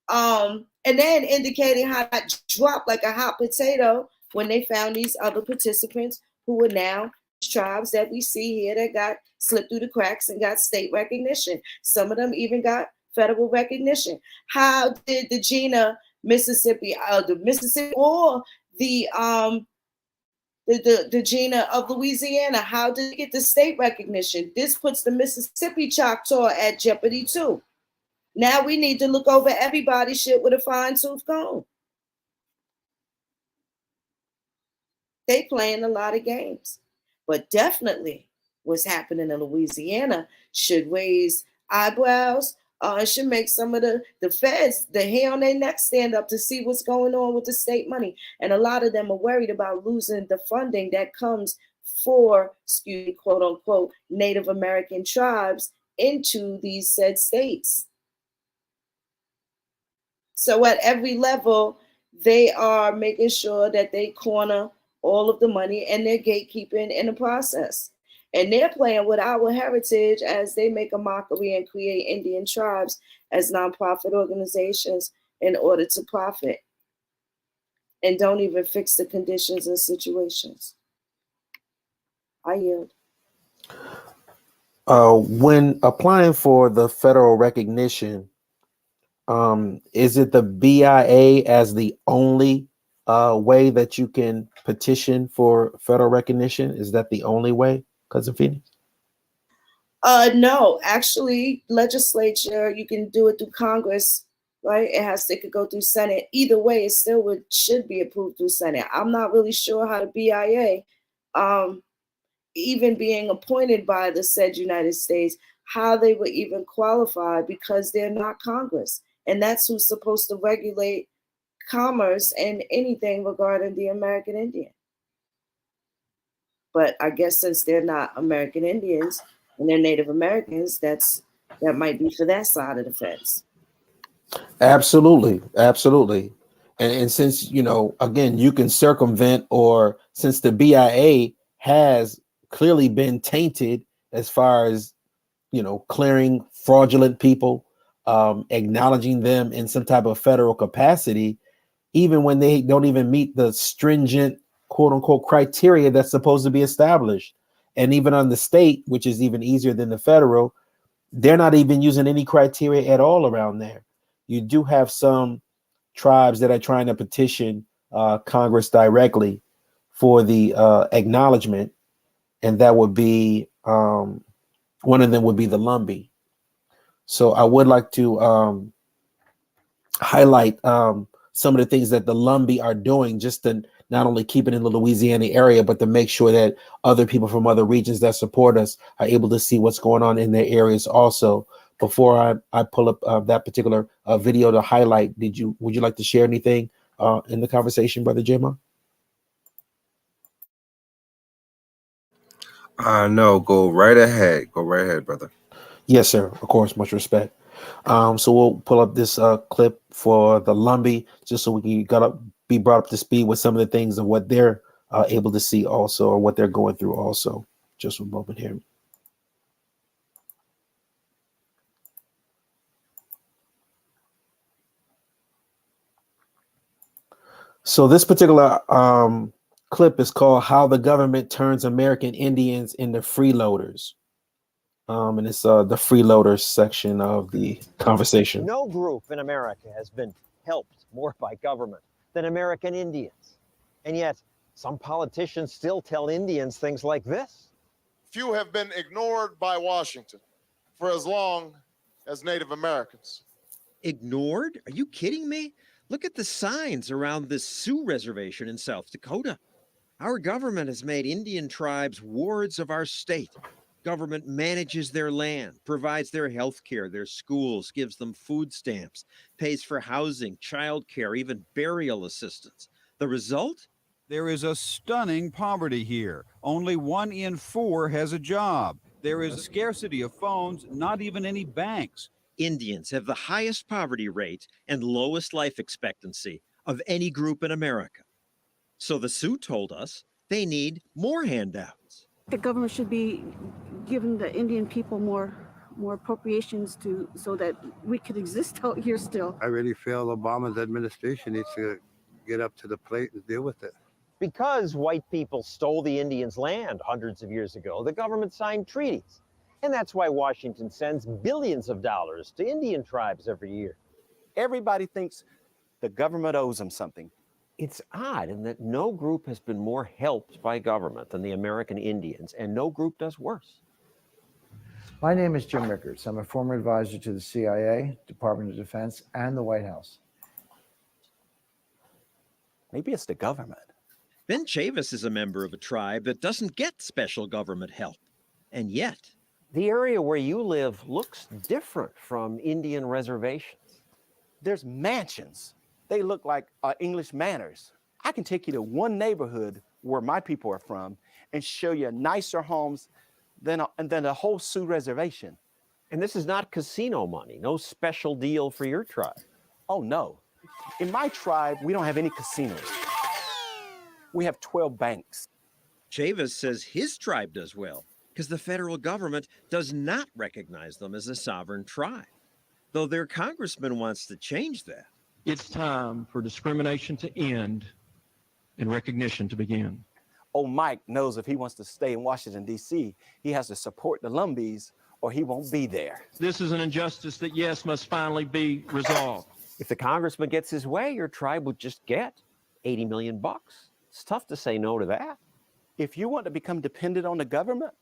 and then indicating how that dropped like a hot potato when they found these other participants who were now tribes that we see here that got slipped through the cracks and got state recognition. Some of them even got federal recognition. How did the Gina, Mississippi, the Mississippi, or the Gina of Louisiana, how did they get the state recognition? This puts the Mississippi Choctaw at jeopardy too. Now we need to look over everybody's shit with a fine-tooth comb. They playing a lot of games. But definitely what's happening in Louisiana should raise eyebrows, should make some of the feds, the hair on their neck stand up to see what's going on with the state money. And a lot of them are worried about losing the funding that comes for, excuse me, quote unquote, Native American tribes into these said states. So at every level, they are making sure that they corner all of the money, and they're gatekeeping in the process. And they're playing with our heritage as they make a mockery and create Indian tribes as nonprofit organizations in order to profit, and don't even fix the conditions and situations. I yield. When applying for the federal recognition, is it the BIA as the only way that you can petition for federal recognition? Is that the only way, Cousin Phoenix? No, actually, legislature, you can do it through Congress, right? It could go through Senate. Either way, it still should be approved through Senate. I'm not really sure how the BIA, even being appointed by the said United States, how they would even qualify, because they're not Congress. And that's who's supposed to regulate commerce and anything regarding the American Indian. But I guess since they're not American Indians and they're Native Americans, that might be for that side of the fence. Absolutely. And since, again, you can circumvent, or since the BIA has clearly been tainted as far as, clearing fraudulent people, acknowledging them in some type of federal capacity, even when they don't even meet the stringent, quote unquote, criteria that's supposed to be established. And even on the state, which is even easier than the federal, they're not even using any criteria at all around there. You do have some tribes that are trying to petition Congress directly for the acknowledgement, and that would be one of them would be the Lumbee. So I would like to highlight some of the things that the Lumbee are doing, just to not only keep it in the Louisiana area, but to make sure that other people from other regions that support us are able to see what's going on in their areas also. Before I pull up that particular video to highlight, would you like to share anything in the conversation, Brother Jmar? No, go right ahead. Go right ahead, brother. Yes, sir. Of course, much respect. So we'll pull up this clip for the Lumbee, just so we can be brought up to speed with some of the things of what they're able to see also, or what they're going through also. Just a moment here. So this particular clip is called "How the Government Turns American Indians into Freeloaders." And it's the freeloaders section of the conversation. No group in America has been helped more by government than American Indians. And yet, some politicians still tell Indians things like this. Few have been ignored by Washington for as long as Native Americans. Ignored? Are you kidding me? Look at the signs around this Sioux reservation in South Dakota. Our government has made Indian tribes wards of our state. Government manages their land, provides their health care, their schools, gives them food stamps, pays for housing, child care, even burial assistance. The result? There is a stunning poverty here. Only 1 in 4 has a job. There is a scarcity of phones, not even any banks. Indians have the highest poverty rate and lowest life expectancy of any group in America. So the Sioux told us they need more handouts. The government should be giving the Indian people more appropriations so that we could exist out here still. I really feel Obama's administration needs to get up to the plate and deal with it. Because white people stole the Indians' land hundreds of years ago, the government signed treaties. And that's why Washington sends billions of dollars to Indian tribes every year. Everybody thinks the government owes them something. It's odd in that no group has been more helped by government than the American Indians, and no group does worse. My name is Jim Rickards. I'm a former advisor to the CIA, Department of Defense, and the White House. Maybe it's the government. Ben Chavis is a member of a tribe that doesn't get special government help. And yet, the area where you live looks different from Indian reservations. There's mansions. They look like English manors. I can take you to one neighborhood where my people are from and show you nicer homes than the whole Sioux reservation. And this is not casino money, no special deal for your tribe. Oh, no. In my tribe, we don't have any casinos. We have 12 banks. Chavis says his tribe does well because the federal government does not recognize them as a sovereign tribe, though their congressman wants to change that. It's time for discrimination to end and recognition to begin. Old Mike knows if he wants to stay in Washington, D.C., he has to support the Lumbees or he won't be there. This is an injustice that, yes, must finally be resolved. If the congressman gets his way, your tribe would just get $80 million. It's tough to say no to that. If you want to become dependent on the government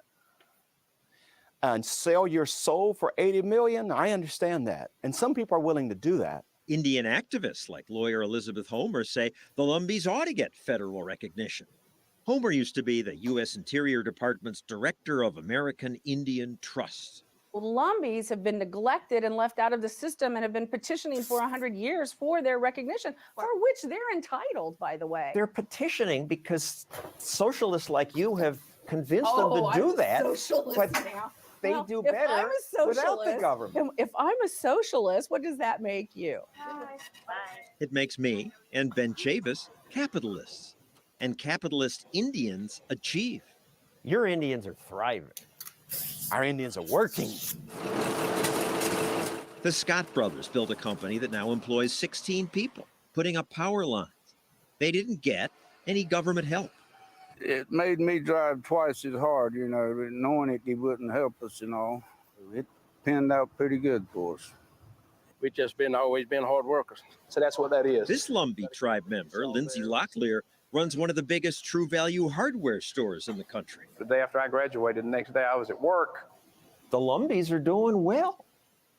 and sell your soul for $80 million, I understand that. And some people are willing to do that. Indian activists like lawyer Elizabeth Homer say the Lumbees ought to get federal recognition. Homer used to be the U.S. Interior Department's Director of American Indian Trusts. Lumbees have been neglected and left out of the system and have been petitioning for 100 years for their recognition, for which they're entitled, by the way. They're petitioning because socialists like you have convinced them to do that. But they do better without the government. If I'm a socialist, what does that make you? It makes me and Ben Chavis capitalists. And capitalist Indians achieve. Your Indians are thriving. Our Indians are working. The Scott brothers built a company that now employs 16 people, putting up power lines. They didn't get any government help. It made me drive twice as hard, knowing that he wouldn't help us and all. It panned out pretty good for us. We've just always been hard workers. So that's what that is. This Lumbee tribe member, Lindsay Locklear, runs one of the biggest True Value hardware stores in the country. The day after I graduated, the next day I was at work. The Lumbees are doing well.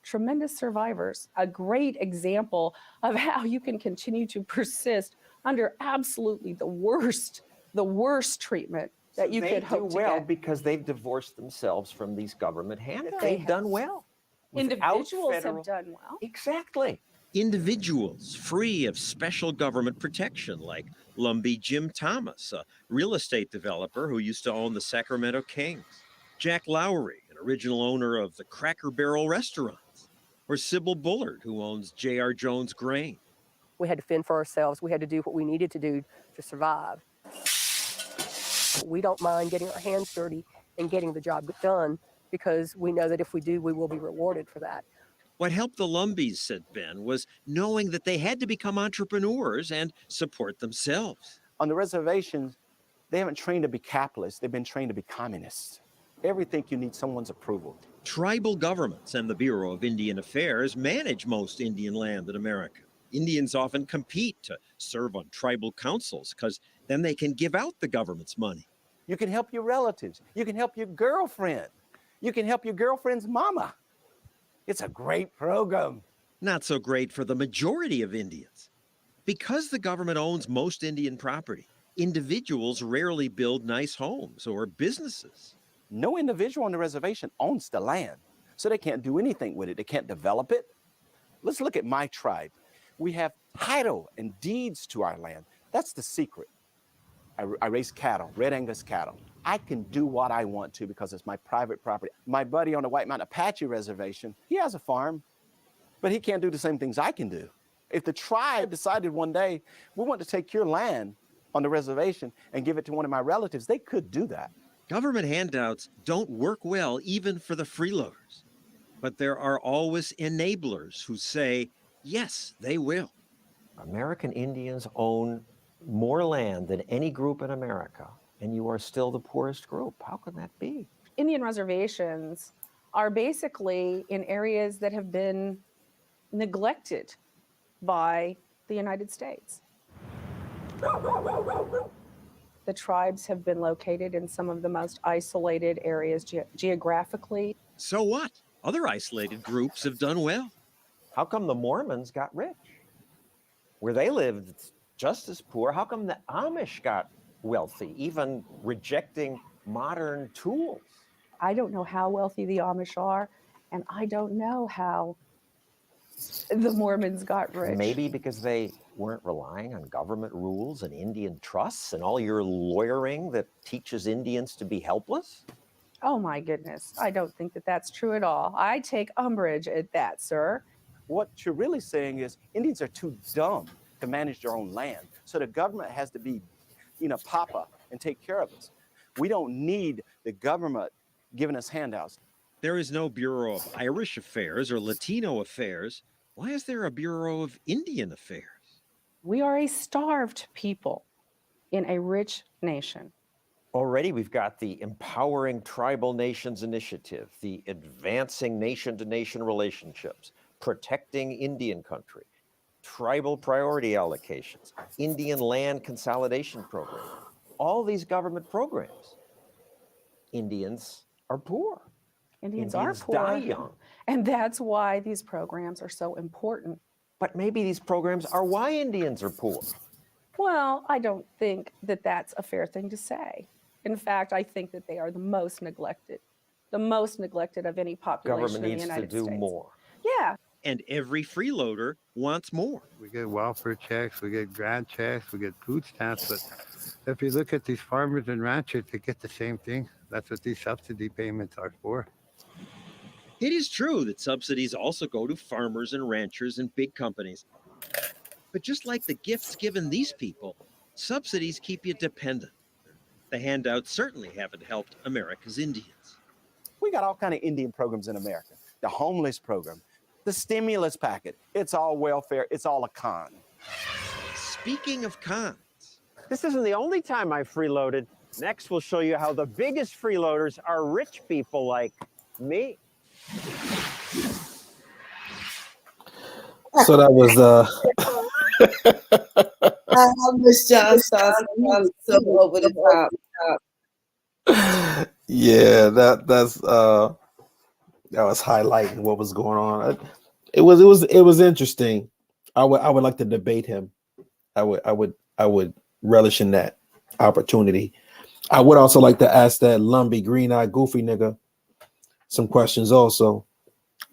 Tremendous survivors, a great example of how you can continue to persist under absolutely the worst treatment that you could hope to well get. Because they've divorced themselves from these government handouts. They They've done well. Individuals have done well. Exactly. Individuals free of special government protection, like Lumbee Jim Thomas, a real estate developer who used to own the Sacramento Kings, Jack Lowry, an original owner of the Cracker Barrel restaurants, or Sybil Bullard, who owns J.R. Jones Grain. We had to fend for ourselves. We had to do what we needed to do to survive. We don't mind getting our hands dirty and getting the job done because we know that if we do, we will be rewarded for that. What helped the Lumbees, said Ben, was knowing that they had to become entrepreneurs and support themselves. On the reservations, they haven't trained to be capitalists. They've been trained to be communists. Everything you need someone's approval. Tribal governments and the Bureau of Indian Affairs manage most Indian land in America. Indians often compete to serve on tribal councils because then they can give out the government's money. You can help your relatives. You can help your girlfriend. You can help your girlfriend's mama. It's a great program. Not so great for the majority of Indians. Because the government owns most Indian property, individuals rarely build nice homes or businesses. No individual on the reservation owns the land, so they can't do anything with it. They can't develop it. Let's look at my tribe. We have title and deeds to our land. That's the secret. I raise cattle, Red Angus cattle. I can do what I want to because it's my private property. My buddy on the White Mountain Apache Reservation, he has a farm, but he can't do the same things I can do. If the tribe decided one day, we want to take your land on the reservation and give it to one of my relatives, they could do that. Government handouts don't work well even for the freeloaders. But there are always enablers who say, yes, they will. American Indians own more land than any group in America, and you are still the poorest group. How can that be? Indian reservations are basically in areas that have been neglected by the United States. The tribes have been located in some of the most isolated areas geographically. So what? Other isolated groups have done well. How come the Mormons got rich? Where they lived just as poor. How come the Amish got wealthy, even rejecting modern tools? I don't know how wealthy the Amish are, and I don't know how the Mormons got rich. Maybe because they weren't relying on government rules and Indian trusts and all your lawyering that teaches Indians to be helpless? Oh my goodness, I don't think that that's true at all. I take umbrage at that, sir. What you're really saying is Indians are too dumb to manage their own land. So the government has to be, papa and take care of us. We don't need the government giving us handouts. There is no Bureau of Irish Affairs or Latino Affairs. Why is there a Bureau of Indian Affairs? We are a starved people in a rich nation. Already we've got the Empowering Tribal Nations Initiative, the Advancing Nation-to-Nation Relationships, Protecting Indian Country, Tribal Priority Allocations, Indian Land Consolidation Program. All these government programs. Indians are poor. Indians are poor. Die young. And that's why these programs are so important. But maybe these programs are why Indians are poor. Well, I don't think that that's a fair thing to say. In fact, I think that they are the most neglected of any population Government in the needs United to do States. more. Yeah. And every freeloader wants more. We get welfare checks, we get grant checks, we get food stamps, but if you look at these farmers and ranchers, they get the same thing. That's what these subsidy payments are for. It is true that subsidies also go to farmers and ranchers and big companies. But just like the gifts given these people, subsidies keep you dependent. The handouts certainly haven't helped America's Indians. We got all kind of Indian programs in America. The homeless program, the stimulus packet. It's all welfare. It's all a con. Speaking of cons. This isn't the only time I've freeloaded. Next, we'll show you how the biggest freeloaders are rich people like me. So that was I miss John Sauce. I'm so over the top. yeah, that was highlighting what was going on. It was interesting. I would like to debate him. I would relish in that opportunity. I would also like to ask that lumpy, green-eyed, goofy nigga some questions also.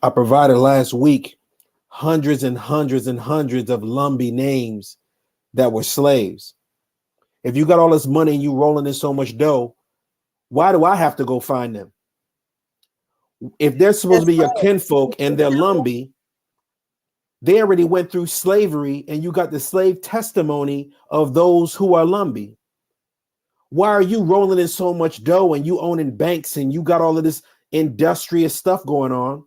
I provided last week hundreds and hundreds and hundreds of Lumbee names that were slaves. If you got all this money and you rolling in so much dough, why do I have to go find them? If they're supposed to be your kinfolk and they're Lumbee, they already went through slavery and you got the slave testimony of those who are Lumbee. Why are you rolling in so much dough and you owning banks and you got all of this industrious stuff going on?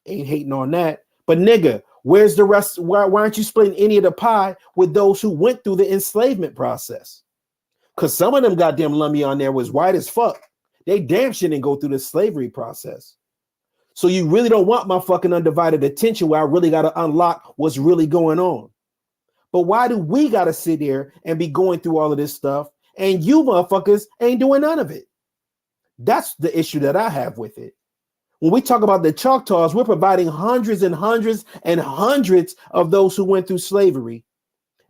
Ain't hating on that. But nigga, where's the rest? Why aren't you splitting any of the pie with those who went through the enslavement process? Because some of them goddamn Lumbee on there was white as fuck. They damn shit didn't go through the slavery process. So you really don't want my fucking undivided attention where I really got to unlock what's really going on. But why do we got to sit here and be going through all of this stuff and you motherfuckers ain't doing none of it? That's the issue that I have with it. When we talk about the Choctaws, we're providing hundreds and hundreds and hundreds of those who went through slavery.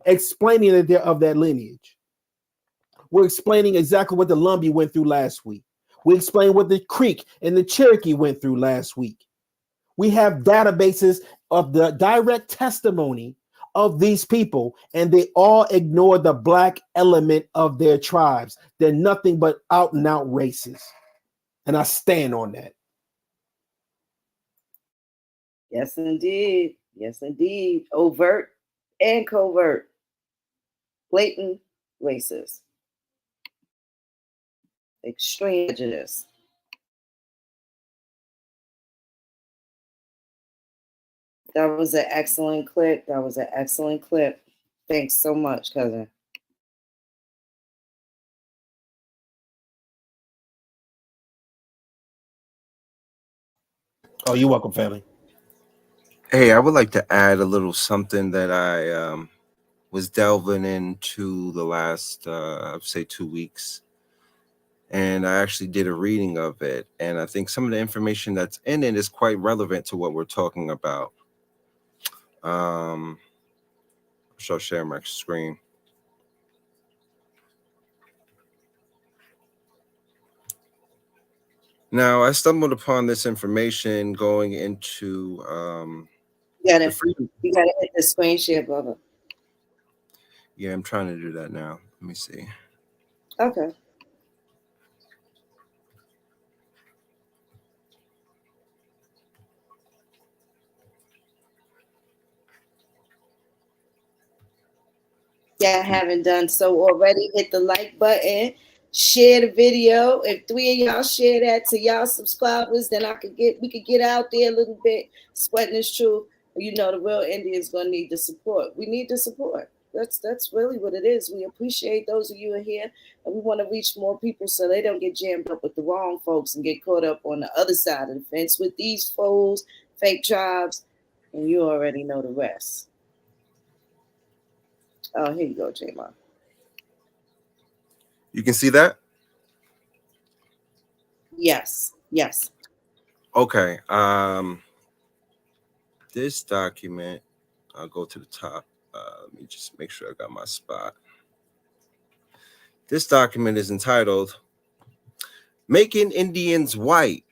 explaining that they're of that lineage. We're explaining exactly what the Lumbee went through last week. We explained what the Creek and the Cherokee went through last week. We have databases of the direct testimony of these people, and they all ignore the black element of their tribes. They're nothing but out and out racists. And I stand on that. Yes, indeed. Yes, indeed. Overt and covert. Blatant racist. Extreme prejudice. That was an excellent clip. That was an excellent clip. Thanks so much, cousin. Oh, you're welcome, family. Hey, I would like to add a little something that I was delving into the last, I'd say 2 weeks. And I actually did a reading of it. And I think some of the information that's in it is quite relevant to what we're talking about. I'll share my screen. Now, I stumbled upon this information going into You gotta hit the screen share, brother. Yeah, I'm trying to do that now. Let me see. Okay. Yeah, I haven't done so already. Hit the like button, share the video. If 3 of y'all share that to y'all subscribers, then we could get out there a little bit, spreading this truth. You know, the real Indians gonna need the support. We need the support. That's really what it is. We appreciate those of you who are here, and we want to reach more people so they don't get jammed up with the wrong folks and get caught up on the other side of the fence with these foes, fake tribes, and you already know the rest. Oh, here you go, Jmar. You can see that? Yes. Yes. Okay. This document, I'll go to the top. Let me just make sure I got my spot. This document is entitled Making Indians White,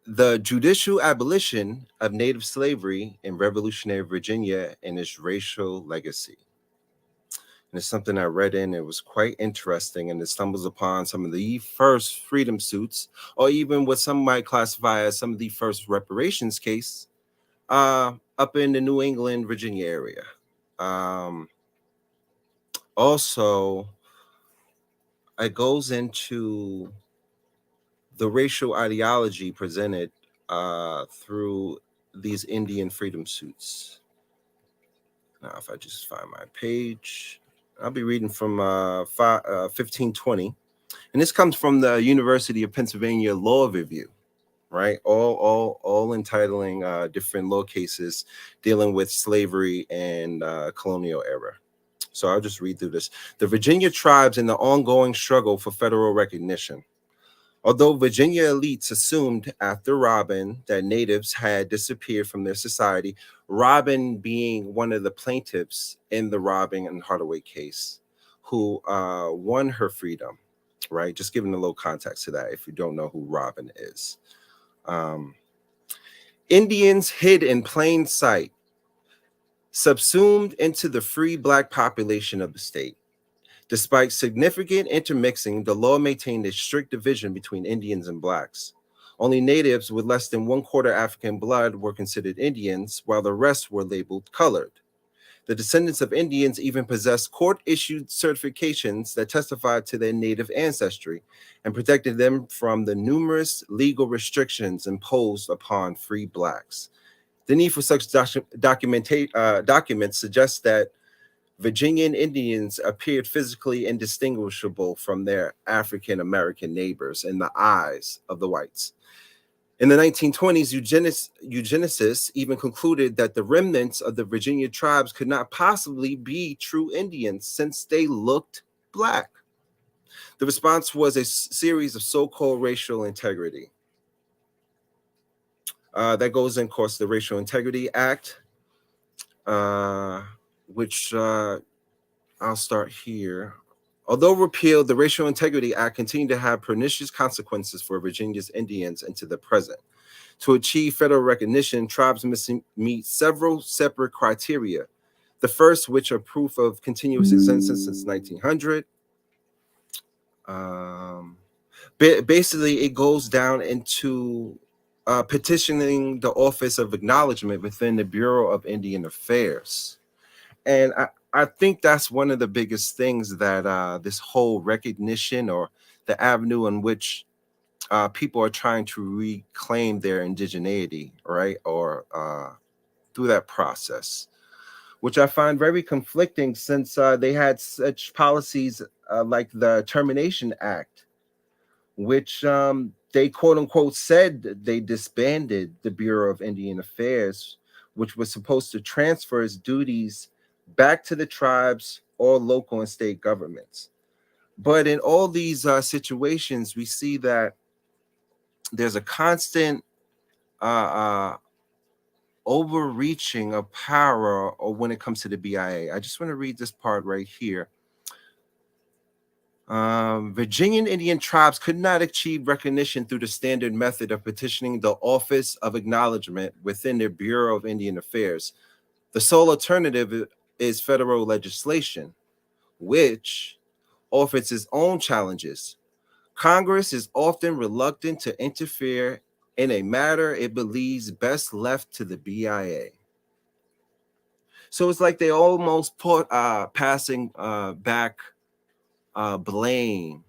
the Judicial Abolition of Native Slavery in Revolutionary Virginia and Its Racial Legacy. And it's something I read in. It was quite interesting, and it stumbles upon some of the first freedom suits, or even what some might classify as some of the first reparations case up in the New England, Virginia area. Also, it goes into the racial ideology presented through these Indian freedom suits. Now, if I just find my page, I'll be reading from 1520. And this comes from the University of Pennsylvania Law Review, right? All entitling different law cases dealing with slavery and colonial era. So I'll just read through this. The Virginia tribes in the ongoing struggle for federal recognition. Although Virginia elites assumed after Robin that natives had disappeared from their society, Robin being one of the plaintiffs in the Robin and Hardaway case, who won her freedom, right? Just giving a little context to that if you don't know who Robin is. Indians hid in plain sight, subsumed into the free Black population of the state. Despite significant intermixing, the law maintained a strict division between Indians and Blacks. Only natives with less than 1/4 African blood were considered Indians, while the rest were labeled colored. The descendants of Indians even possessed court-issued certifications that testified to their native ancestry and protected them from the numerous legal restrictions imposed upon free Blacks. The need for such documents suggests that Virginian Indians appeared physically indistinguishable from their African American neighbors in the eyes of the whites. In the 1920s, eugenicists even concluded that the remnants of the Virginia tribes could not possibly be true Indians since they looked Black. The response was a series of so-called racial integrity. That goes in, of course, the Racial Integrity Act, which I'll start here. Although repealed, the Racial Integrity Act continued to have pernicious consequences for Virginia's Indians into the present. To achieve federal recognition, tribes must meet several separate criteria. The first, which are proof of continuous existence since 1900. Basically, it goes down into petitioning the Office of Acknowledgement within the Bureau of Indian Affairs. And I think that's one of the biggest things that this whole recognition, or the avenue in which people are trying to reclaim their indigeneity, right? Or through that process, which I find very conflicting, since they had such policies like the Termination Act, which they quote unquote said they disbanded the Bureau of Indian Affairs, which was supposed to transfer its duties back to the tribes or local and state governments. But in all these situations, we see that there's a constant overreaching of power, or when it comes to the BIA. I just want to read this part right here. Virginian Indian tribes could not achieve recognition through the standard method of petitioning the Office of Acknowledgement within their Bureau of Indian Affairs. The sole alternative is federal legislation, which offers its own challenges. Congress is often reluctant to interfere in a matter it believes best left to the BIA. So it's like they almost put passing back blame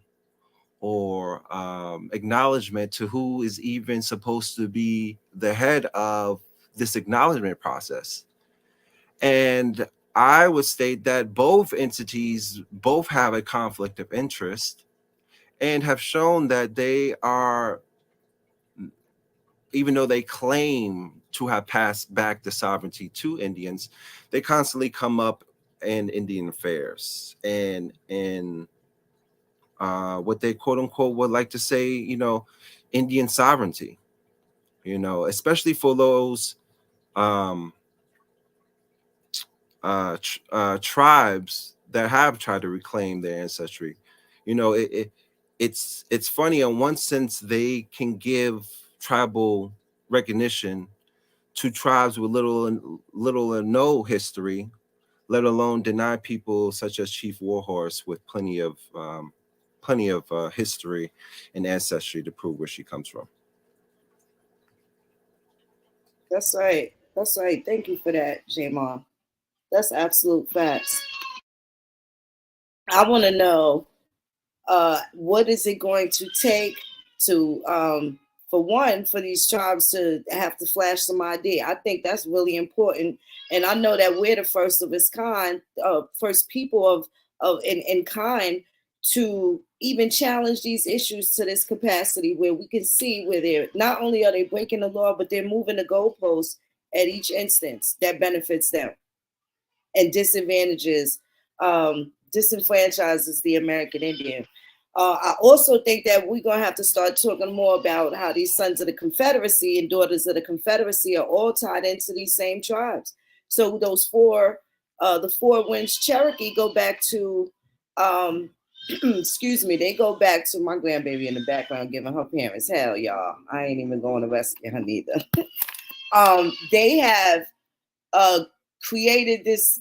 or acknowledgement to who is even supposed to be the head of this acknowledgement process. And I would state that both entities both have a conflict of interest and have shown that they are, even though they claim to have passed back the sovereignty to Indians, they constantly come up in Indian affairs and in what they quote unquote would like to say, Indian sovereignty, especially for those tribes that have tried to reclaim their ancestry. It's funny. In one sense, they can give tribal recognition to tribes with little or no history, let alone deny people such as Chief Warhorse with plenty of history and ancestry to prove where she comes from. That's right. That's right. Thank you for that, Jmar. That's absolute facts. I want to know, what is it going to take to, for these tribes to have to flash some ID? I think that's really important. And I know that we're the first of its kind, first people in kind to even challenge these issues to this capacity, where we can see where they're not only are they breaking the law, but they're moving the goalposts at each instance that benefits them and disenfranchises the American Indian. I also think that we're going to have to start talking more about how these sons of the Confederacy and daughters of the Confederacy are all tied into these same tribes. So those the four winds Cherokee go back to, excuse me, they go back to my grandbaby in the background giving her parents hell, y'all. I ain't even going to rescue her neither. They have created this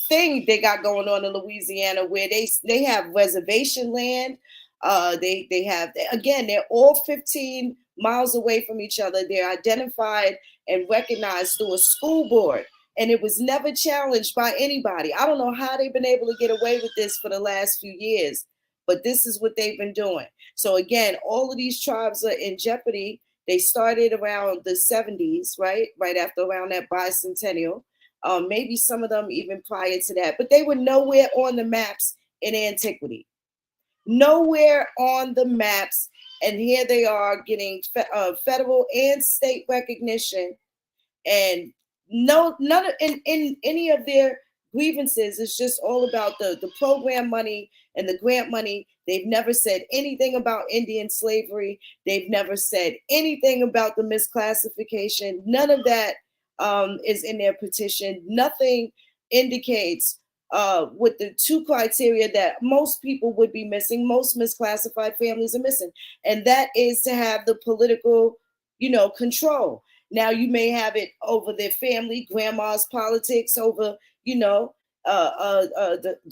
thing they got going on in Louisiana, where they have reservation land. They have, again, they're all 15 miles away from each other. They're identified and recognized through a school board, and it was never challenged by anybody. I don't know how they've been able to get away with this for the last few years, but this is what they've been doing. So again, all of these tribes are in jeopardy. They started around the 70s, right after around that bicentennial. Maybe some of them even prior to that, but they were nowhere on the maps in antiquity. Nowhere on the maps. And here they are getting federal and state recognition, and none of in any of their grievances. It's just all about the program money and the grant money. They've never said anything about Indian slavery. They've never said anything about the misclassification. None of that is in their petition. Nothing indicates with the two criteria that most people would be missing, most misclassified families are missing, and that is to have the political, control. Now you may have it over their family, grandma's politics, over the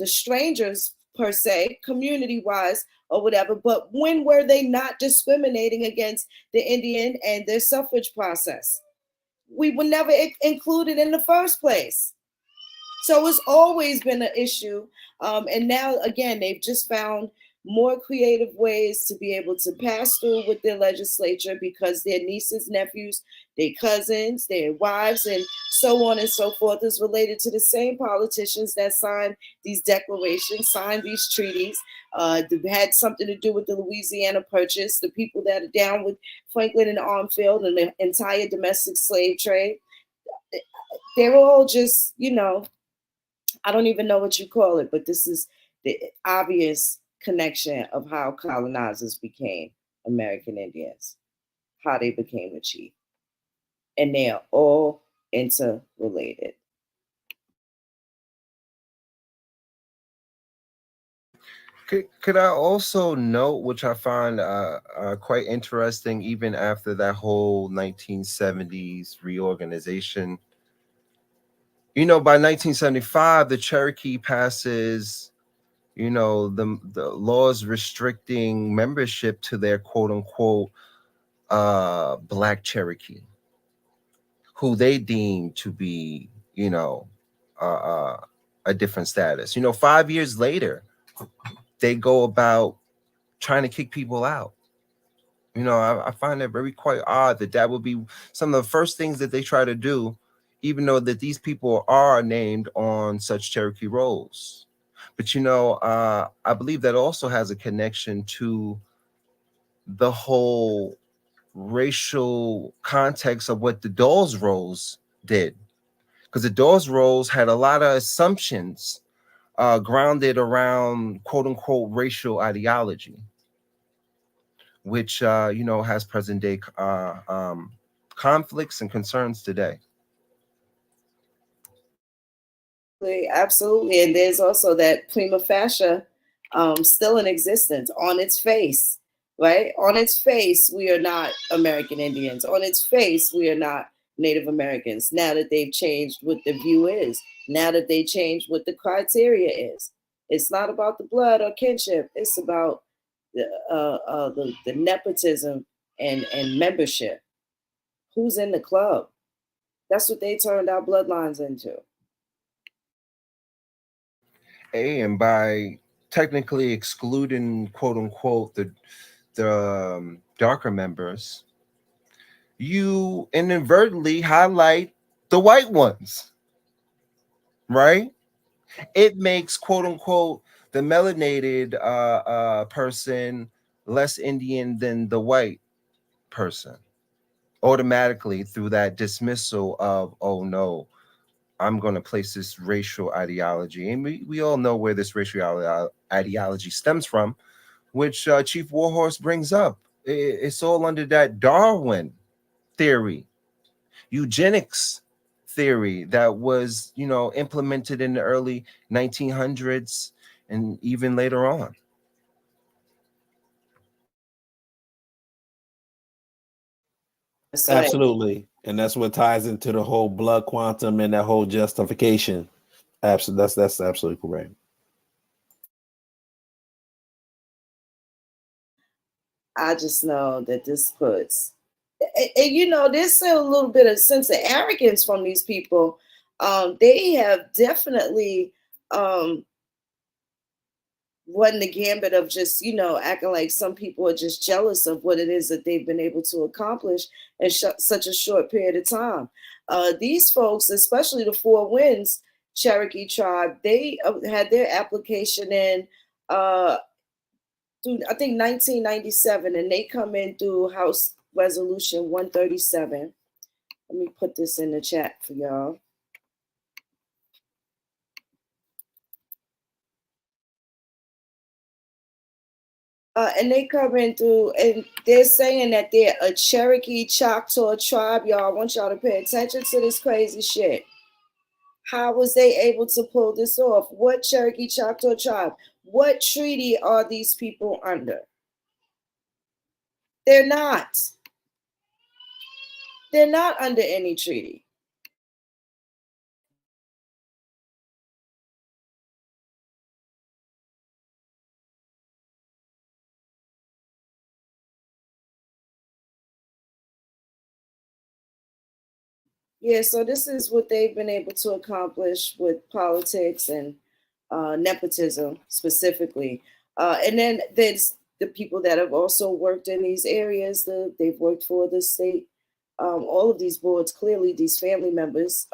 strangers per se, community wise or whatever. But when were they not discriminating against the Indian and their suffrage process? We were never included in the first place. So it's always been an issue. And now, again, they've just found more creative ways to be able to pass through with their legislature because their nieces, nephews, their cousins, their wives, and so on and so forth is related to the same politicians that signed these declarations, signed these treaties, had something to do with the Louisiana Purchase, the people that are down with Franklin and Armfield and the entire domestic slave trade. They were all just, I don't even know what you call it, but this is the obvious connection of how colonizers became American Indians, how they became a chief. And they are all interrelated. Could I also note, which I find quite interesting, even after that whole 1970s reorganization, by 1975, the Cherokee passes, the laws restricting membership to their quote unquote Black Cherokee, who they deem to be, a different status. 5 years later, they go about trying to kick people out. I find it very quite odd that would be some of the first things that they try to do, even though that these people are named on such Cherokee rolls. But, I believe that also has a connection to the whole racial context of what the Dawes rolls did. Because the Dawes rolls had a lot of assumptions grounded around quote unquote racial ideology, which has present day conflicts and concerns today. Absolutely. And there's also that prima facie still in existence on its face, right? On its face, we are not American Indians. On its face, we are not Native Americans. Now that they've changed what the view is, now that they changed what the criteria is, it's not about the blood or kinship. It's about the nepotism and membership. Who's in the club? That's what they turned our bloodlines into. And by technically excluding quote unquote the darker members, you inadvertently highlight the white ones, right? It makes quote unquote the melanated person less Indian than the white person automatically through that dismissal of, oh no, I'm going to place this racial ideology. And we all know where this racial ideology stems from, which Chief Warhorse brings up. It's all under that Darwin theory, eugenics theory that was, implemented in the early 1900s and even later on. Absolutely. And that's what ties into the whole blood quantum and that whole justification. Absolutely. That's absolutely correct. I just know that this puts, and there's still a little bit of sense of arrogance from these people. They have definitely run the gambit of just, acting like some people are just jealous of what it is that they've been able to accomplish in such a short period of time. These folks, especially the Four Winds Cherokee tribe, they had their application in through, I think, 1997, and they come in through House Resolution 137. Let me put this in the chat for y'all. And they come in through, and they're saying that they're a Cherokee Choctaw tribe. Y'all, I want y'all to pay attention to this crazy shit. How was they able to pull this off? What Cherokee Choctaw tribe? What treaty are these people under? They're not. They're not under any treaty. Yeah, so this is what they've been able to accomplish with politics and nepotism specifically. And then there's the people that have also worked in these areas. They've worked for the state. All of these boards, clearly these family members,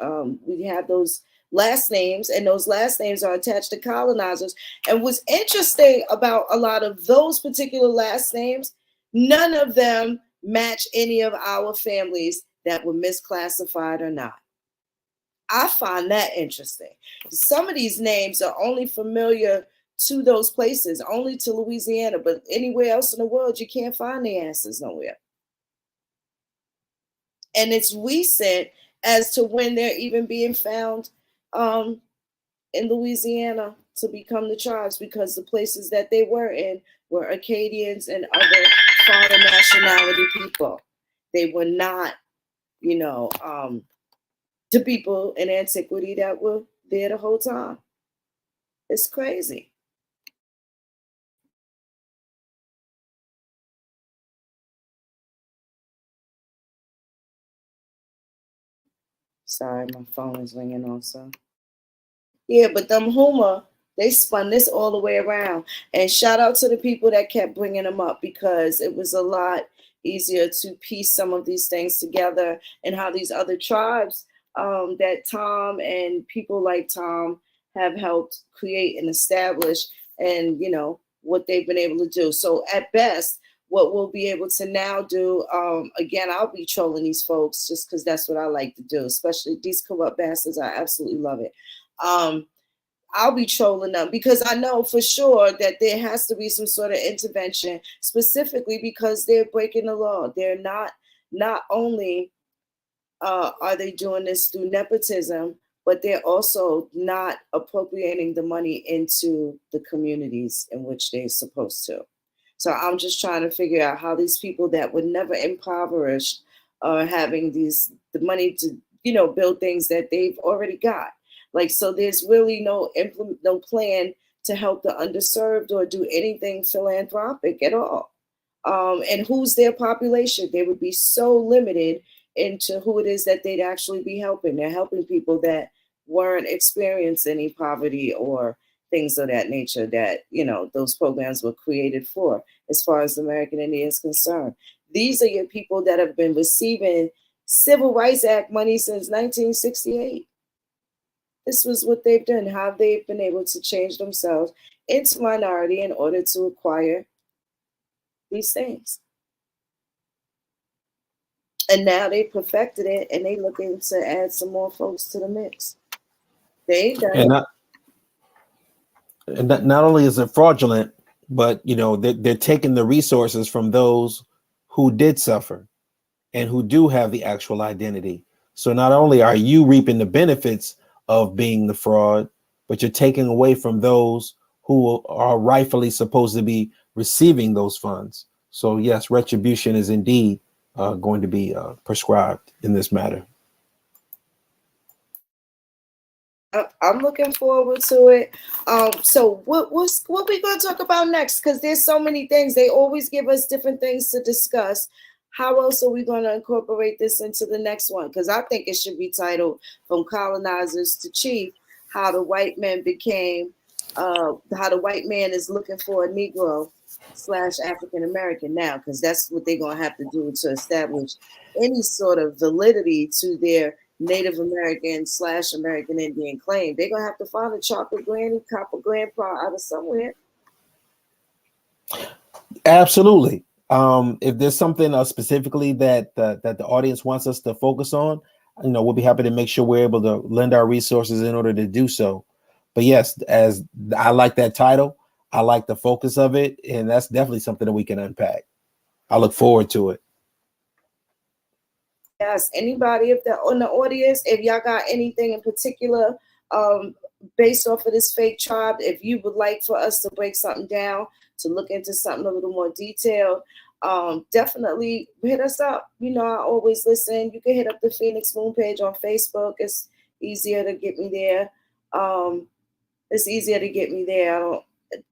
we have those last names, and those last names are attached to colonizers. And what's interesting about a lot of those particular last names, none of them match any of our families that were misclassified or not. I find that interesting. Some of these names are only familiar to those places, only to Louisiana, but anywhere else in the world, you can't find the answers nowhere. And it's recent as to when they're even being found in Louisiana to become the tribes, because the places that they were in were Acadians and other foreign nationality people. They were not, the people in antiquity that were there the whole time. It's crazy. Sorry, my phone is ringing also. Yeah, but them Huma, they spun this all the way around. And shout out to the people that kept bringing them up, because it was a lot easier to piece some of these things together, and how these other tribes that Tom and people like Tom have helped create and establish, and what they've been able to do. So at best, what we'll be able to now do, again, I'll be trolling these folks just because that's what I like to do, especially these corrupt bastards. I absolutely love it. I'll be trolling them because I know for sure that there has to be some sort of intervention, specifically because they're breaking the law. They're not only are they doing this through nepotism, but they're also not appropriating the money into the communities in which they're supposed to. So I'm just trying to figure out how these people that were never impoverished are having the money to, build things that they've already got. Like, so there's really no plan to help the underserved or do anything philanthropic at all. And who's their population? They would be so limited into who it is that they'd actually be helping. They're helping people that weren't experiencing any poverty or things of that nature that, those programs were created for, as far as the American Indian is concerned. These are your people that have been receiving Civil Rights Act money since 1968. This was what they've done, how they've been able to change themselves into minority in order to acquire these things. And now they perfected it, and they looking to add some more folks to the mix. They ain't done and not only is it fraudulent, but they're taking the resources from those who did suffer and who do have the actual identity. So not only are you reaping the benefits of being the fraud, but you're taking away from those who are rightfully supposed to be receiving those funds. So yes, retribution is indeed going to be prescribed in this matter. I'm looking forward to it. So what we going to talk about next? Because there's so many things. They always give us different things to discuss. How else are we going to incorporate this into the next one? Because I think it should be titled "From Colonizers to Chief: How the White Man Became, how the White Man is Looking for a Negro / African American now." Because that's what they're going to have to do to establish any sort of validity to their Native American / American Indian claim. They're gonna have to find a chocolate granny, copper grandpa out of somewhere. Absolutely. If there's something specifically that the audience wants us to focus on, we'll be happy to make sure we're able to lend our resources in order to do so. But yes, as I like that title, I like the focus of it, and that's definitely something that we can unpack. I look forward to it. Yes, anybody if they're on the audience, if y'all got anything in particular based off of this fake tribe, if you would like for us to break something down, to look into something a little more detailed, definitely hit us up. You know, I always listen. You can hit up the Phoenix Moon page on Facebook. It's easier to get me there. It's easier to get me there. I don't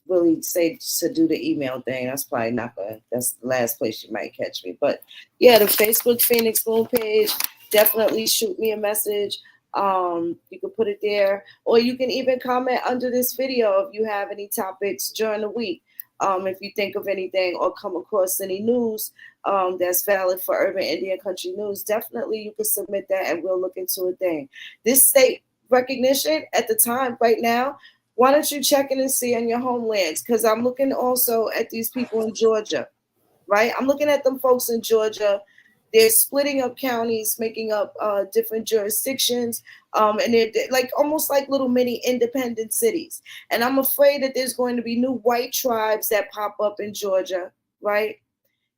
really say to do the email thing. That's probably not gonna, that's the last place you might catch me. But yeah, the Facebook Phoenix Moon page, definitely shoot me a message. You can put it there, or you can even comment under this video if you have any topics during the week. If you think of anything or come across any news that's valid for Urban Indian Country News, definitely you can submit that and we'll look into a thing. This state recognition at the time right now, why don't you check in and see in your homelands? Because I'm looking also at these people in Georgia, right? I'm looking at them folks in Georgia. They're splitting up counties, making up different jurisdictions, and they're like almost like little mini independent cities. And I'm afraid that there's going to be new white tribes that pop up in Georgia, right?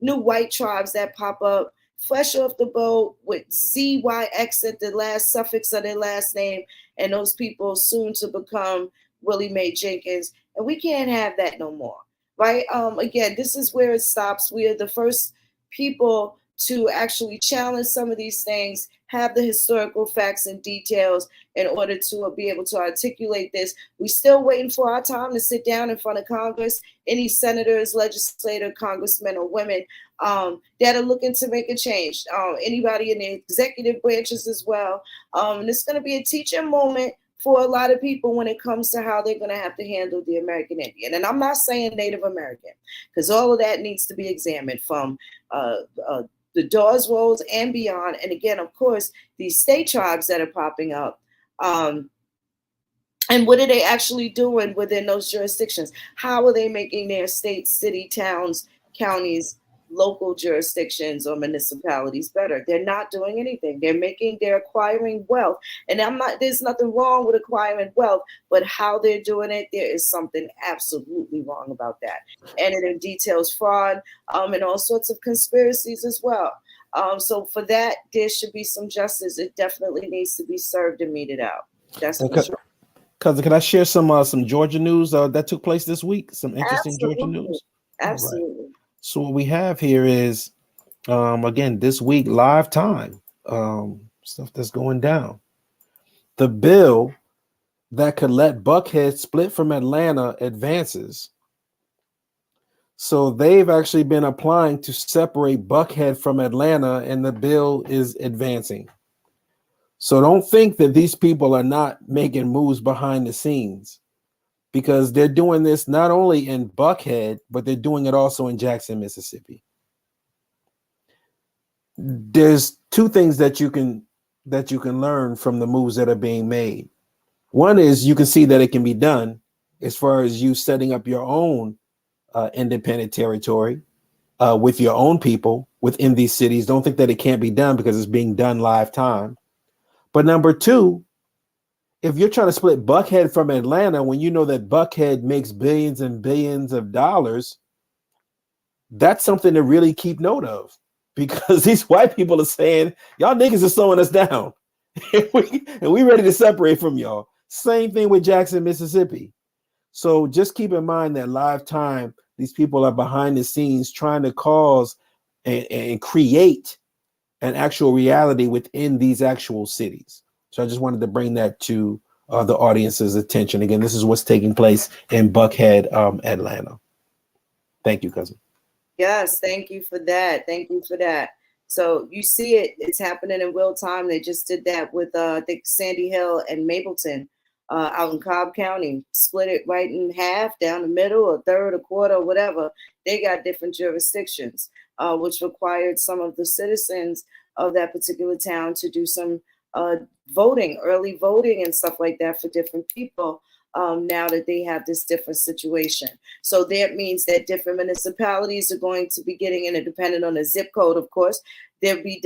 New white tribes that pop up fresh off the boat with ZYX at the last suffix of their last name, and those people soon to become Willie Mae Jenkins. And we can't have that no more, right? Again, this is where it stops. We are the first people to actually challenge some of these things, have the historical facts and details in order to be able to articulate this. We're still waiting for our time to sit down in front of Congress, any senators, legislators, congressmen, or women that are looking to make a change. Anybody in the executive branches as well. And it's going to be a teaching moment for a lot of people when it comes to how they're going to have to handle the American Indian. And I'm not saying Native American, because all of that needs to be examined from the Dawes Rolls and beyond. And again, of course, these state tribes that are popping up. And what are they actually doing within those jurisdictions? How are they making their states, city, towns, counties, local jurisdictions or municipalities better? They're not doing anything. They're acquiring wealth. And there's nothing wrong with acquiring wealth, but how they're doing it, there is something absolutely wrong about that. And it details fraud and all sorts of conspiracies as well. So for that, there should be some justice. It definitely needs to be served and meted out. That's for sure. Cousin, can I share some Georgia news that took place this week? Some interesting Georgia news. Absolutely. Right. So what we have here is, again, this week, live time, stuff that's going down. The bill that could let Buckhead split from Atlanta advances. So they've actually been applying to separate Buckhead from Atlanta, and the bill is advancing. So don't think that these people are not making moves behind the scenes, because they're doing this not only in Buckhead, but they're doing it also in Jackson, Mississippi. There's two things that you can learn from the moves that are being made. One is you can see that it can be done as far as you setting up your own independent territory with your own people within these cities. Don't think that it can't be done because it's being done live time. But number two, if you're trying to split Buckhead from Atlanta, when you know that Buckhead makes billions and billions of dollars, that's something to really keep note of, because these white people are saying, y'all niggas are slowing us down and we ready to separate from y'all. Same thing with Jackson, Mississippi. So just keep in mind that live time, these people are behind the scenes trying to cause and create an actual reality within these actual cities. So I just wanted to bring that to the audience's attention. Again, this is what's taking place in Buckhead, Atlanta. Thank you, cousin. Yes, thank you for that. Thank you for that. So you see it's happening in real time. They just did that with I think Sandy Hill and Mapleton out in Cobb County, split it right in half, down the middle, a third, a quarter, whatever. They got different jurisdictions, which required some of the citizens of that particular town to do some voting, early voting and stuff like that for different people. Now that they have this different situation. So that means that different municipalities are going to be getting in, depending on the zip code, of course, they'll be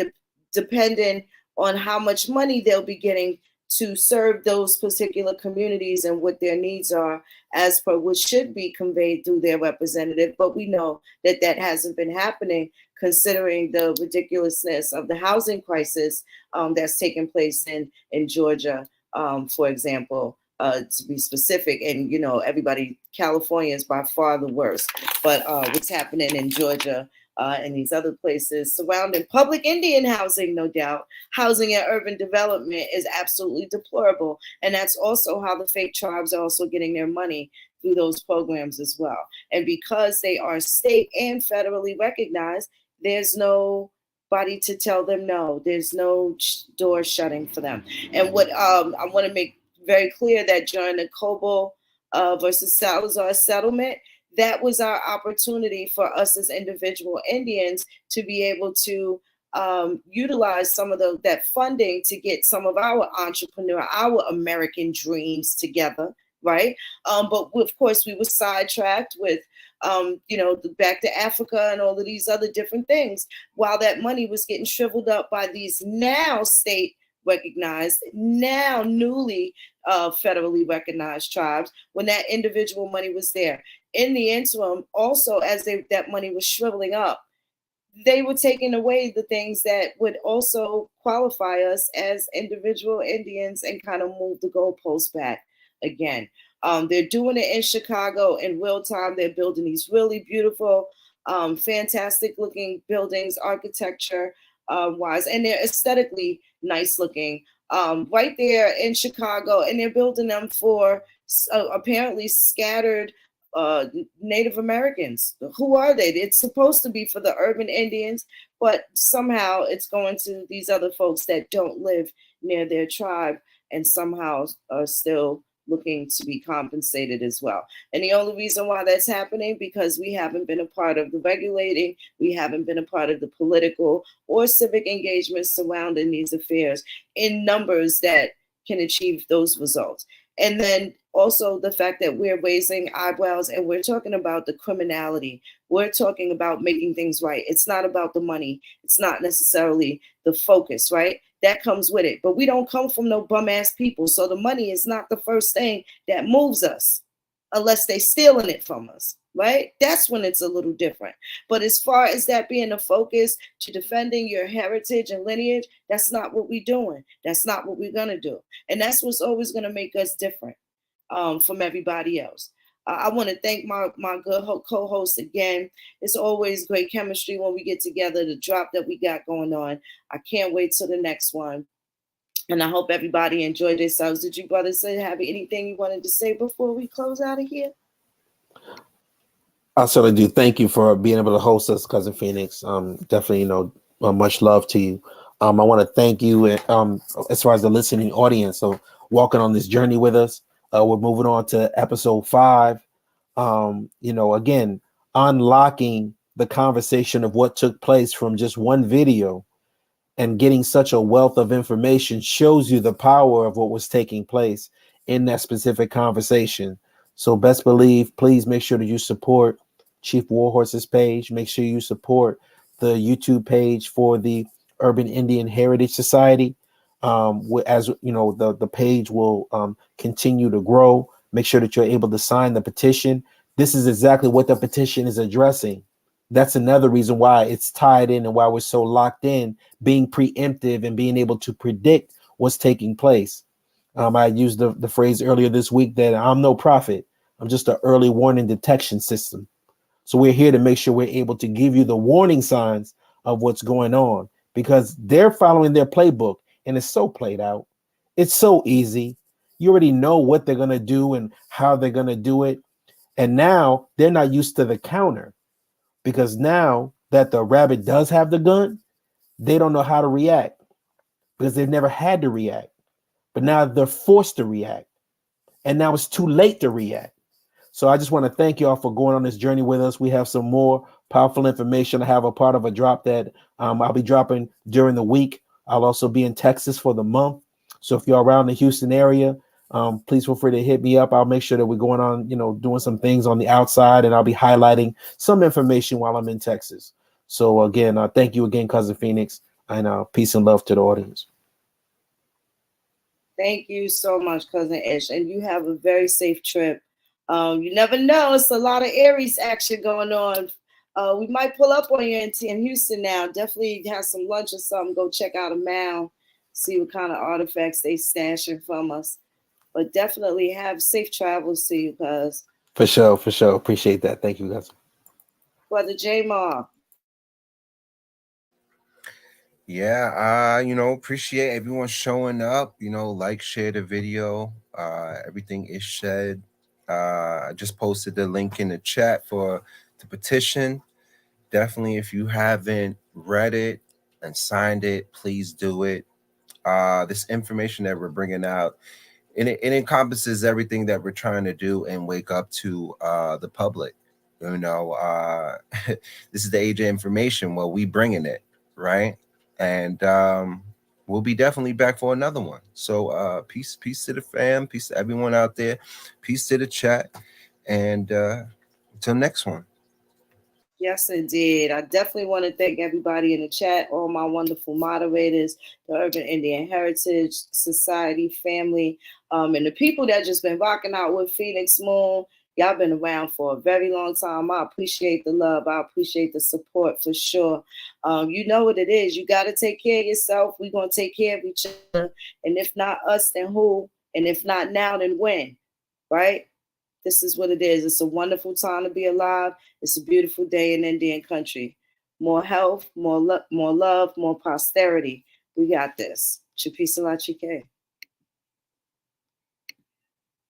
dependent on how much money they'll be getting to serve those particular communities and what their needs are, as per what should be conveyed through their representative. But we know that that hasn't been happening considering the ridiculousness of the housing crisis that's taking place in Georgia, for example, to be specific. And, you know, everybody, California is by far the worst. But what's happening in Georgia and these other places surrounding public Indian housing, no doubt, housing and urban development is absolutely deplorable. And that's also how the fake tribes are also getting their money through those programs as well. And because they are state and federally recognized, there's nobody to tell them no. There's no door shutting for them. And what I want to make very clear that during the Cobo versus Salazar settlement, that was our opportunity for us as individual Indians to be able to utilize some of that funding to get some of our our American dreams together, right? But of course, we were sidetracked with, you know, back to Africa and all of these other different things, while that money was getting shriveled up by these now state recognized, now newly federally recognized tribes, when that individual money was there. In the interim, also, as that money was shriveling up, they were taking away the things that would also qualify us as individual Indians and kind of move the goalposts back again. They're doing it in Chicago in real time. They're building these really beautiful, fantastic looking buildings, architecture wise, and they're aesthetically nice looking right there in Chicago. And they're building them for apparently scattered Native Americans. Who are they? It's supposed to be for the urban Indians, but somehow it's going to these other folks that don't live near their tribe and somehow are still looking to be compensated as well. And the only reason why that's happening, because we haven't been a part of the regulating, we haven't been a part of the political or civic engagement surrounding these affairs in numbers that can achieve those results. And then also the fact that we're raising eyebrows and we're talking about the criminality. We're talking about making things right. It's not about the money. It's not necessarily the focus, right? That comes with it. But we don't come from no bum ass people. So the money is not the first thing that moves us unless they're stealing it from us, right? That's when it's a little different. But as far as that being a focus to defending your heritage and lineage, that's not what we're doing. That's not what we're going to do. And that's what's always going to make us different from everybody else. I want to thank my good co-host again. It's always great chemistry when we get together, the drop that we got going on. I can't wait till the next one. And I hope everybody enjoyed themselves. Did you brothers have anything you wanted to say before we close out of here? I certainly do. Thank you for being able to host us, Cousin Phoenix. Definitely, much love to you. I want to thank you as far as the listening audience. So walking on this journey with us. We're moving on to episode 5. Again, unlocking the conversation of what took place from just one video and getting such a wealth of information shows you the power of what was taking place in that specific conversation. So best believe, please make sure that you support Chief Warhorse's page. Make sure you support the YouTube page for the Urban Indian Heritage Society. As you know, the page will continue to grow. Make sure that you're able to sign the petition. This is exactly what the petition is addressing. That's another reason why it's tied in and why we're so locked in, being preemptive and being able to predict what's taking place. I used the phrase earlier this week that I'm no prophet. I'm just an early warning detection system. So we're here to make sure we're able to give you the warning signs of what's going on, because they're following their playbook and it's so played out. It's so easy. You already know what they're going to do and how they're going to do it. And now they're not used to the counter, because now that the rabbit does have the gun, they don't know how to react because they've never had to react. But now they're forced to react. And now it's too late to react. So I just want to thank you all for going on this journey with us. We have some more powerful information. I have a part of a drop that I'll be dropping during the week. I'll also be in Texas for the month. So if you're around the Houston area, please feel free to hit me up. I'll make sure that we're going on, doing some things on the outside, and I'll be highlighting some information while I'm in Texas. So again, thank you again, Cousin Phoenix, and peace and love to the audience. Thank you so much, Cousin Ish, and you have a very safe trip. You never know. It's a lot of Aries action going on We might pull up on you in Houston now. Definitely have some lunch or something. Go check out a mound, see what kind of artifacts they stashing from us. But definitely have safe travels to you, cuz. For sure, for sure. Appreciate that. Thank you, guys. Brother Jmar. Yeah, appreciate everyone showing up. Like, share the video. Everything is shared. I just posted the link in the chat for the petition. Definitely, if you haven't read it and signed it, please do it. This information that we're bringing out, it encompasses everything that we're trying to do and wake up to the public. This is the age of information. Well, we bringing it, right? And we'll be definitely back for another one. So peace to the fam, peace to everyone out there, peace to the chat, and until next one. Yes, indeed. I definitely want to thank everybody in the chat, all my wonderful moderators, the Urban Indian Heritage Society family, and the people that just been rocking out with Phoenix Moon. Y'all been around for a very long time. I appreciate the love. I appreciate the support for sure. You know what it is. You got to take care of yourself. We're going to take care of each other. And if not us, then who? And if not now, then when? Right? This is what it is. It's a wonderful time to be alive. It's a beautiful day in Indian country. More health, more love, more prosperity. We got this. Chapisa La Chike.